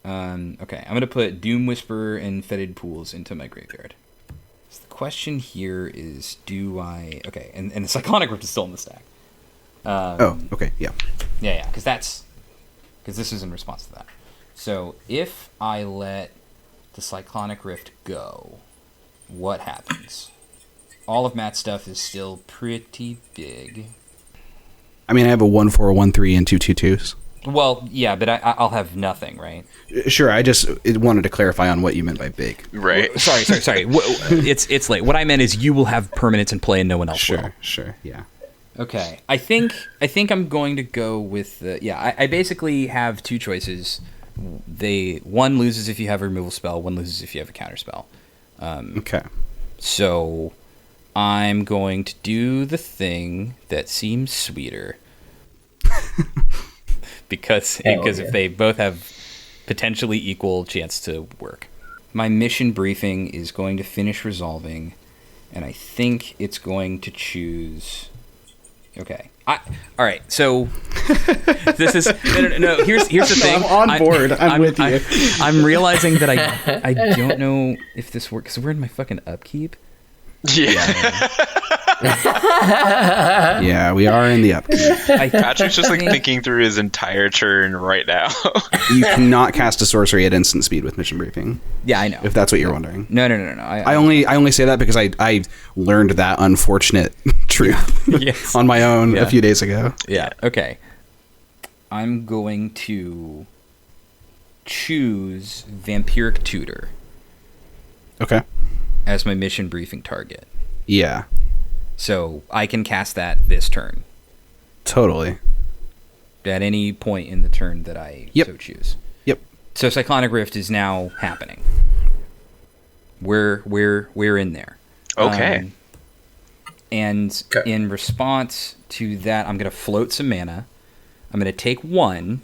Okay, I'm going to put Doom Whisperer and Fetid Pools into my graveyard. So the question here is, do I... Okay, and the Cyclonic Rift is still in the stack. Okay, yeah. Yeah, because this is in response to that. So if I let the Cyclonic Rift go, what happens? All of Matt's stuff is still pretty big. I mean, I have a 1/4, 1/3, and 2 2/2s. Well, yeah, but I'll have nothing, right? Sure, I just wanted to clarify on what you meant by big. Right. Sorry. It's late. What I meant is you will have permanents in play and no one else will. Sure, yeah. Okay. I think I'm going to go with the... Yeah, I basically have 2 choices. One loses if you have a removal spell, one loses if you have a counter spell. Okay. So I'm going to do the thing that seems sweeter. because if they both have potentially equal chance to work. My mission briefing is going to finish resolving, and I think it's going to choose... Okay. All right. So this is no. Here's the thing. I'm on board. I'm with you. I'm realizing that I don't know if this works because we're in my fucking upkeep. Yeah. Yeah, we are in the upkeep. Patrick's just like thinking through his entire turn right now. You cannot cast a sorcery at instant speed with mission briefing. Yeah, I know. If that's what you're wondering. No. I only say that because I learned that unfortunate truth Yes. on my own a few days ago. Yeah. Okay. I'm going to choose Vampiric Tutor Okay. as my mission briefing target. Yeah. So I can cast that this turn Totally. at any point in the turn that I so choose. Yep. So Cyclonic Rift is now happening. We're in there. Okay. And in response to that, I'm going to float some mana. I'm going to take one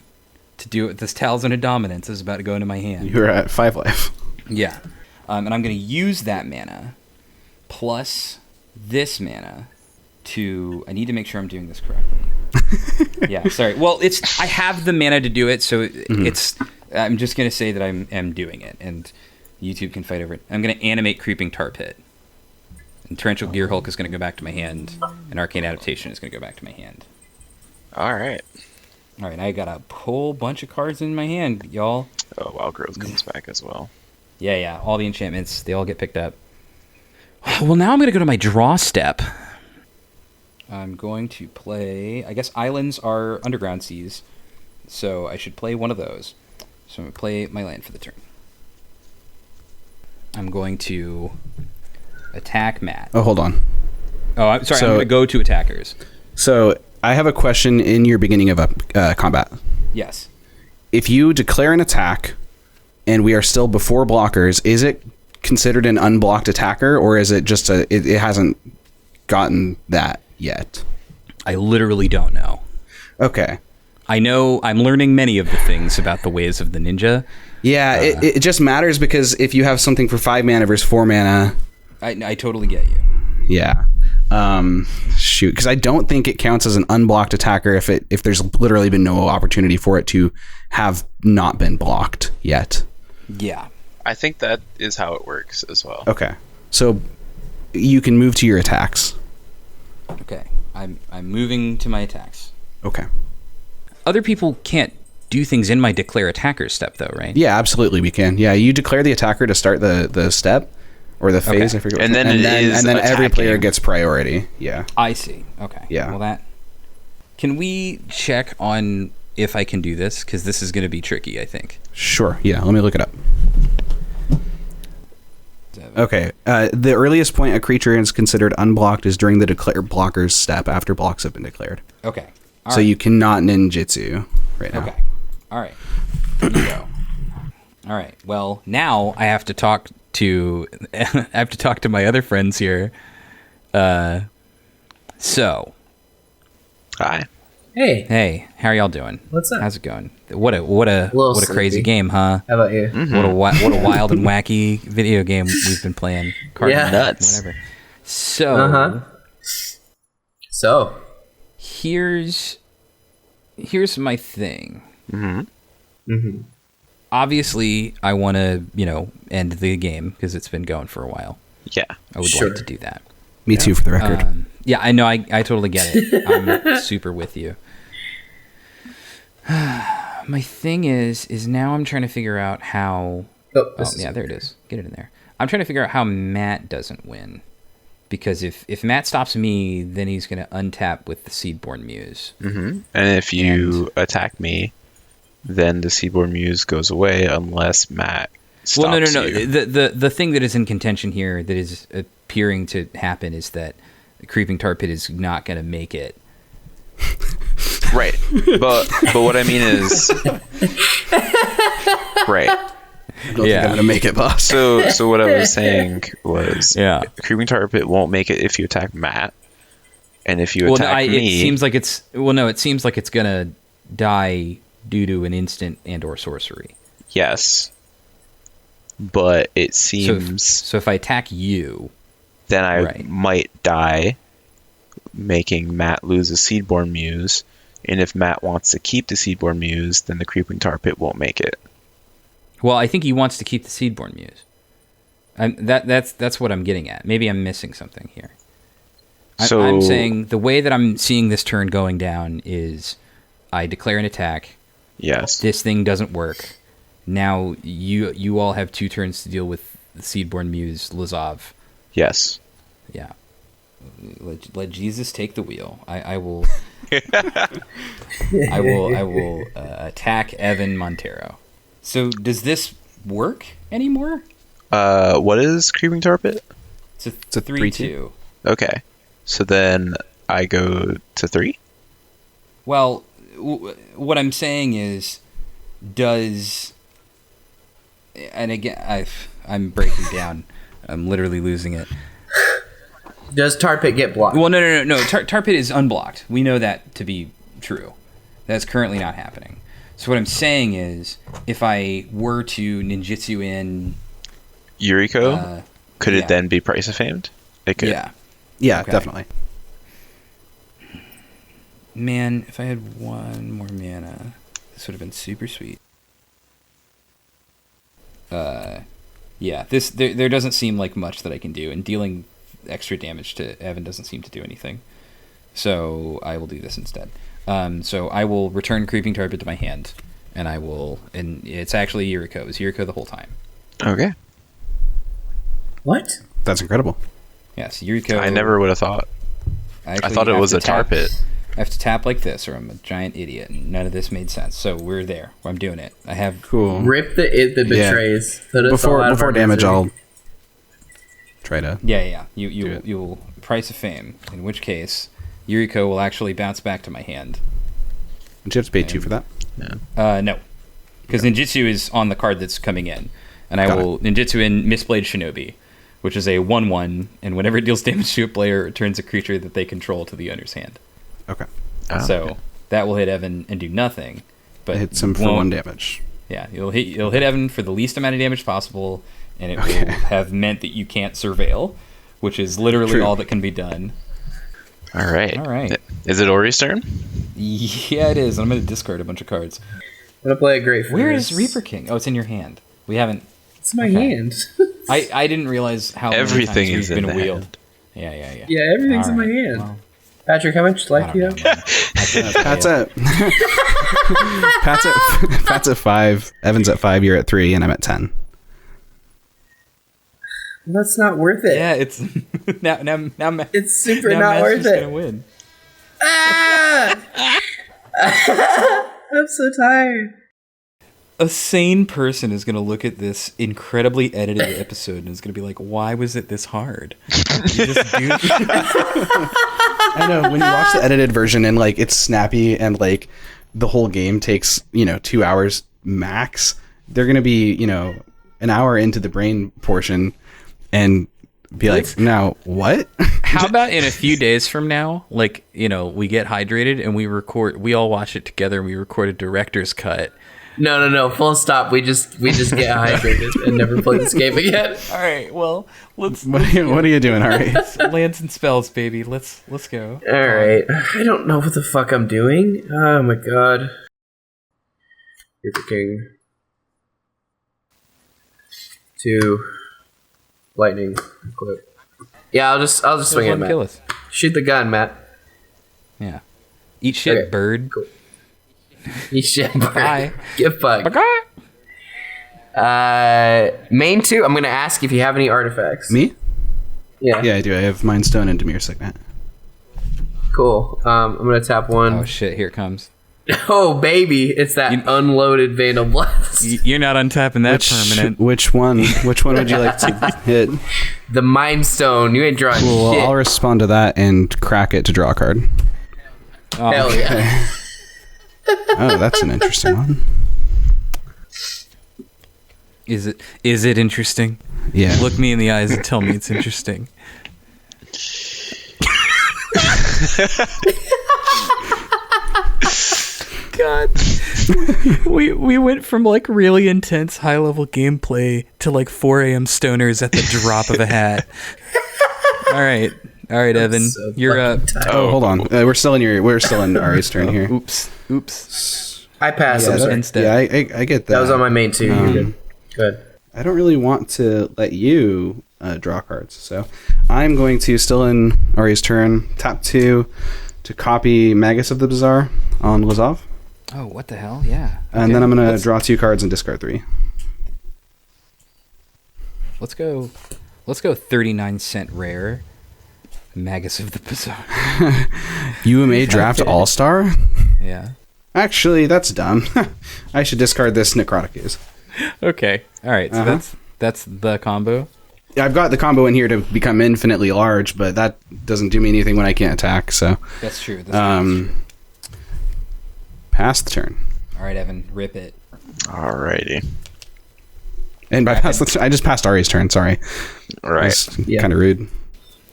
to do it. This Talisman of Dominance is about to go into my hand. You're at 5 life. Yeah. And I'm going to use that mana plus this mana to... I need to make sure I'm doing this correctly. Yeah, sorry. Well, I have the mana to do it, so it's... I'm just going to say that I'm doing it, and YouTube can fight over it. I'm going to animate Creeping Tar Pit. And Torrential Gear Hulk is going to go back to my hand, and Arcane Adaptation is going to go back to my hand. All right. All right, I got a whole bunch of cards in my hand, y'all. Oh, Wild Growth comes back as well. Yeah, all the enchantments, they all get picked up. Well, now I'm going to go to my draw step. I'm going to play... I guess islands are underground seas, so I should play one of those. So I'm going to play my land for the turn. I'm going to attack Matt. Oh, hold on. Oh, I'm sorry, I'm going to go to attackers. So I have a question in your beginning of combat. Yes. If you declare an attack and we are still before blockers, is it considered an unblocked attacker, or is it just it hasn't gotten that yet? I literally don't know. Okay. I know I'm learning many of the things about the ways of the ninja. Yeah, it just matters because if you have something for 5 mana versus 4 mana... I totally get you. Yeah. Shoot, because I don't think it counts as an unblocked attacker if there's literally been no opportunity for it to have not been blocked yet. Yeah. I think that is how it works as well. Okay. So you can move to your attacks. Okay. I'm moving to my attacks. Okay. Other people can't do things in my declare attacker step, though, right? Yeah, absolutely we can. Yeah, you declare the attacker to start the step or the phase. Okay. I forget. And then every player gets priority. Yeah. I see. Okay. Yeah. Well, can we check on if I can do this? Because this is going to be tricky, I think. Sure. Yeah. Let me look it up. Okay. The earliest point a creature is considered unblocked is during the declare blocker's step after blocks have been declared. Okay. So you cannot ninjutsu right now. Okay. All right. Here you go. All right. Well, now I have to talk to my other friends here. So. Hi. Hey, How are y'all doing? What's up? How's it going? What a crazy sleepy. game, huh? How about you? What a wild and wacky video game we've been playing. Yeah. Nuts. Whatever. So. So. Here's my thing. Mm-hmm. Obviously, I want to, end the game because it's been going for a while. Yeah. I would like to do that. Me too, for the record. Yeah, I know. I totally get it. I'm super with you. My thing is now I'm trying to figure out how... there it is. Get it in there. I'm trying to figure out how Matt doesn't win. Because if Matt stops me, then he's going to untap with the Seedborn Muse. Mm-hmm. And if you attack me, then the Seedborn Muse goes away unless Matt stops no. you. The thing that is in contention here that is appearing to happen is that the Creeping Tar Pit is not going to make it. Right. But what I mean is... right. I don't think I'm going to make it, boss. So what I was saying was... Yeah. Creeping Tar Pit won't make it if you attack Matt. And if you attack me... It seems like it's... Well, no, it seems like it's going to die due to an instant and or sorcery. Yes. But it seems... So if I attack you... Then I might die, making Matt lose a Seedborn Muse. And if Matt wants to keep the Seedborn Muse, then the Creeping Tar Pit won't make it. Well, I think he wants to keep the Seedborn Muse. That's what I'm getting at. Maybe I'm missing something here. I'm saying the way that I'm seeing this turn going down is I declare an attack. Yes. This thing doesn't work. Now you all have 2 turns to deal with the Seedborn Muse, Lazav. Yes. Yeah. Let Jesus take the wheel. I will. I will attack Evan Montero. So does this work anymore? What is Creeping Tarpet? It's a 3/2. Okay. So then I go to 3? Well, what I'm saying is, and again, I'm breaking down. I'm literally losing it. Does Tar Pit get blocked? Well, no. Tar Pit is unblocked. We know that to be true. That's currently not happening. So what I'm saying is, if I were to ninjutsu in Yuriko, could it then be Price of Famed? It could. Yeah, Okay. definitely. Man, if I had 1 more mana, this would have been super sweet. There doesn't seem like much that I can do, and dealing extra damage to Evan doesn't seem to do anything. So I will do this instead. So I will return Creeping Tarpet to my hand, and it's actually Yuriko. It was Yuriko the whole time. Okay. What? That's incredible. Yes, Yuriko. I never would have thought. I thought it was a tar pit. I have to tap like this, or I'm a giant idiot, and none of this made sense. So we're there. I'm doing it. I have Cool. Rip the it that betrays. Put us all out of Before our damage, misery. I'll try to. Yeah. Do it. You'll Price of Fame. In which case, Yuriko will actually bounce back to my hand. Would you have to pay 2 for that? No, because ninjutsu is on the card that's coming in, and I will ninjutsu in Mistblade Shinobi, which is a 1/1, and whenever it deals damage to a player, it returns a creature that they control to the owner's hand. Okay. So that will hit Evan and do nothing, but It hits him for 1 damage. Yeah, you'll hit Evan for the least amount of damage possible, and it will have meant that you can't surveil, which is literally all that can be done. All right. All right. Is it Aury's turn? Yeah, it is. I'm going to discard a bunch of cards. I'm gonna play a great. Where is Reaper King? Oh, it's in your hand. We haven't. It's my hand. I didn't realize how Everything many times is we've in been the wheeled. hand. Yeah. Yeah, everything's in my Alright, hand. well, Patrick, how much life do you have? Pat's at Pat's at 5. Evan's at 5. You're at 3, and I'm at 10. That's not worth it. Yeah, it's now. It's super now not Master's worth it. Gonna win. Ah! I'm so tired. A sane person is going to look at this incredibly edited episode and is going to be like, "Why was it this hard?" You just do- I know, when you watch the edited version and like it's snappy and like the whole game takes 2 hours max, they're gonna be an hour into the brain portion and be like, now what? How about in a few days from now, like we get hydrated and we all watch it together and we record a director's cut. No. Full stop. We just get hydrated and never play this game again. All right, well, let's What are you doing, Aury? lands and spells, baby. Let's go. All right. I don't know what the fuck I'm doing. Oh my god. Reaper King. 2. Lightning. Equip. Yeah, I'll just swing it, Kill Matt. us. Shoot the gun, Matt. Yeah. Eat shit, Okay, bird. cool. You shit, bird. Bye. Get fucked. Main 2, I'm gonna ask if you have any artifacts. Me? Yeah. Yeah, I do. I have Mind Stone and Demir Signet. Cool. I'm gonna tap 1. Oh shit! Here it comes. Oh baby, it's that unloaded Vandal Blast. You're not untapping that permanent. Which one? Which one would you like to hit? The Mind Stone. You ain't drawing Cool. shit. I'll respond to that and crack it to draw a card. Oh, Hell yeah. Oh, that's an interesting one. Is it interesting? Yeah. Look me in the eyes and tell me it's interesting. God. We went from like really intense high level gameplay to like 4 a.m. stoners at the drop of a hat. All right, Evan, so you're up. Oh, hold on. We're still in Ari's turn here. Oops. I passed. Yeah, I'm sorry. Instead. Yeah, I get that. That was on my main 2. You're good. Good. I don't really want to let you draw cards. So I'm going to, still in Aury's turn, tap 2 to copy Magus of the Bazaar on Lazav. Oh, what the hell? Yeah. And then I'm going to draw 2 cards and discard 3. Let's go 39-cent rare. Magus of the Bazaar. UMA Draft All-Star? Yeah. Actually, that's dumb. I should discard this Necrotic Ooze. Okay. All right. So that's the combo. Yeah, I've got the combo in here to become infinitely large, but that doesn't do me anything when I can't attack, so... That's true. Pass the turn. All right, Evan. Rip it. Alrighty. And by pass the turn, I just passed Aury's turn, sorry. Right. Kind of rude.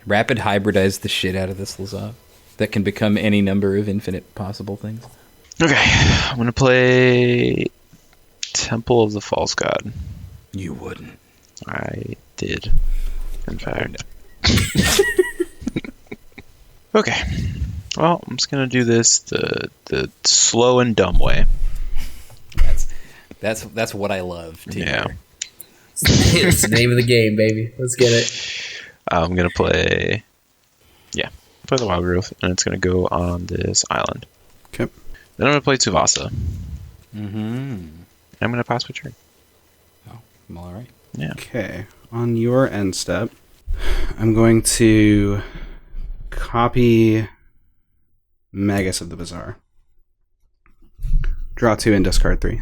Rapid hybridize the shit out of this Lazav. That can become any number of infinite possible things. Okay. I'm going to play Temple of the False God. You wouldn't. I did, in fact. Okay. Well, I'm just going to do this the slow and dumb way. That's what I love to Yeah. hear. It's the name of the game, baby. Let's get it. I'm going to play the Wild Growth, and it's going to go on this island. Okay. Then I'm going to play Tuvasa. Mm-hmm. I'm going to pass my turn. Oh, I'm all right. Yeah. Okay. On your end step, I'm going to copy Magus of the Bazaar. Draw 2 and discard 3.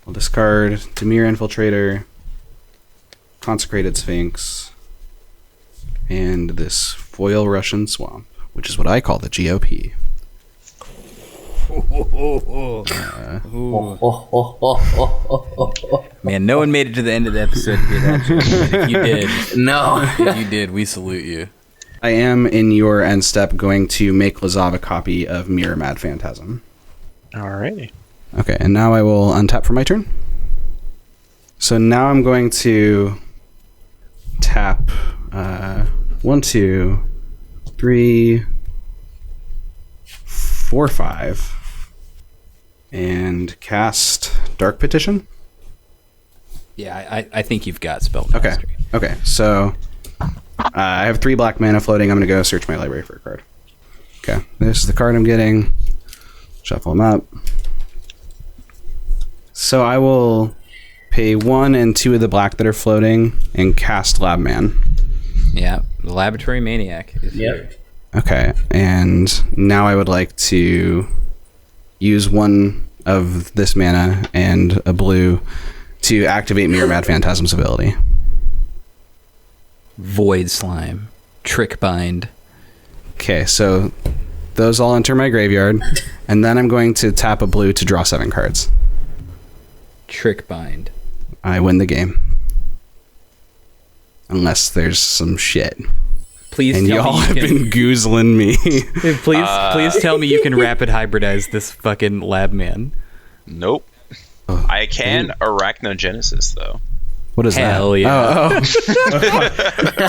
I'll discard Dimir Infiltrator, Consecrated Sphinx, and this Foil Russian Swamp, which is what I call the GOP. Man, no one made it to the end of the episode to hear that joke. If you did, No. if you did, we salute you. I am, in your end step, going to make Lazav a copy of Mirror Mad Phantasm. Alrighty. Okay, and now I will untap for my turn. So now I'm going to tap 1, 2, 3, 4, 5, and cast Dark Petition. Yeah, I think you've got spell Okay, mastery. okay, so I have 3 black mana floating. I'm going to go search my library for a card. Okay, this is the card I'm getting. Shuffle them up. So I will pay 1 and 2 of the black that are floating and cast Labman. Yeah, the Laboratory Maniac is here. Okay, and now I would like to use 1 of this mana and a blue to activate Mirror Mad Phantasm's ability. Void Slime, Trick Bind. Okay, so those all enter my graveyard, and then I'm going to tap a blue to draw 7 cards. Trick Bind. I win the game. Unless there's some shit. Please And tell y'all me have you can, been goozling me. please tell me you can rapid hybridize this fucking lab man. Nope. Oh, I can Arachnogenesis, though. what is Hell that? yeah. Oh.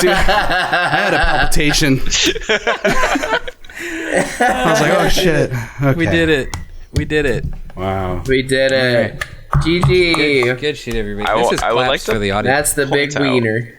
Dude, I had a palpitation. I was like, oh shit. Okay. We did it. We did it. Wow. We did it. GG. Good shit, everybody. I This will- is I would claps like to- for the audience. That's the big Point out. wiener.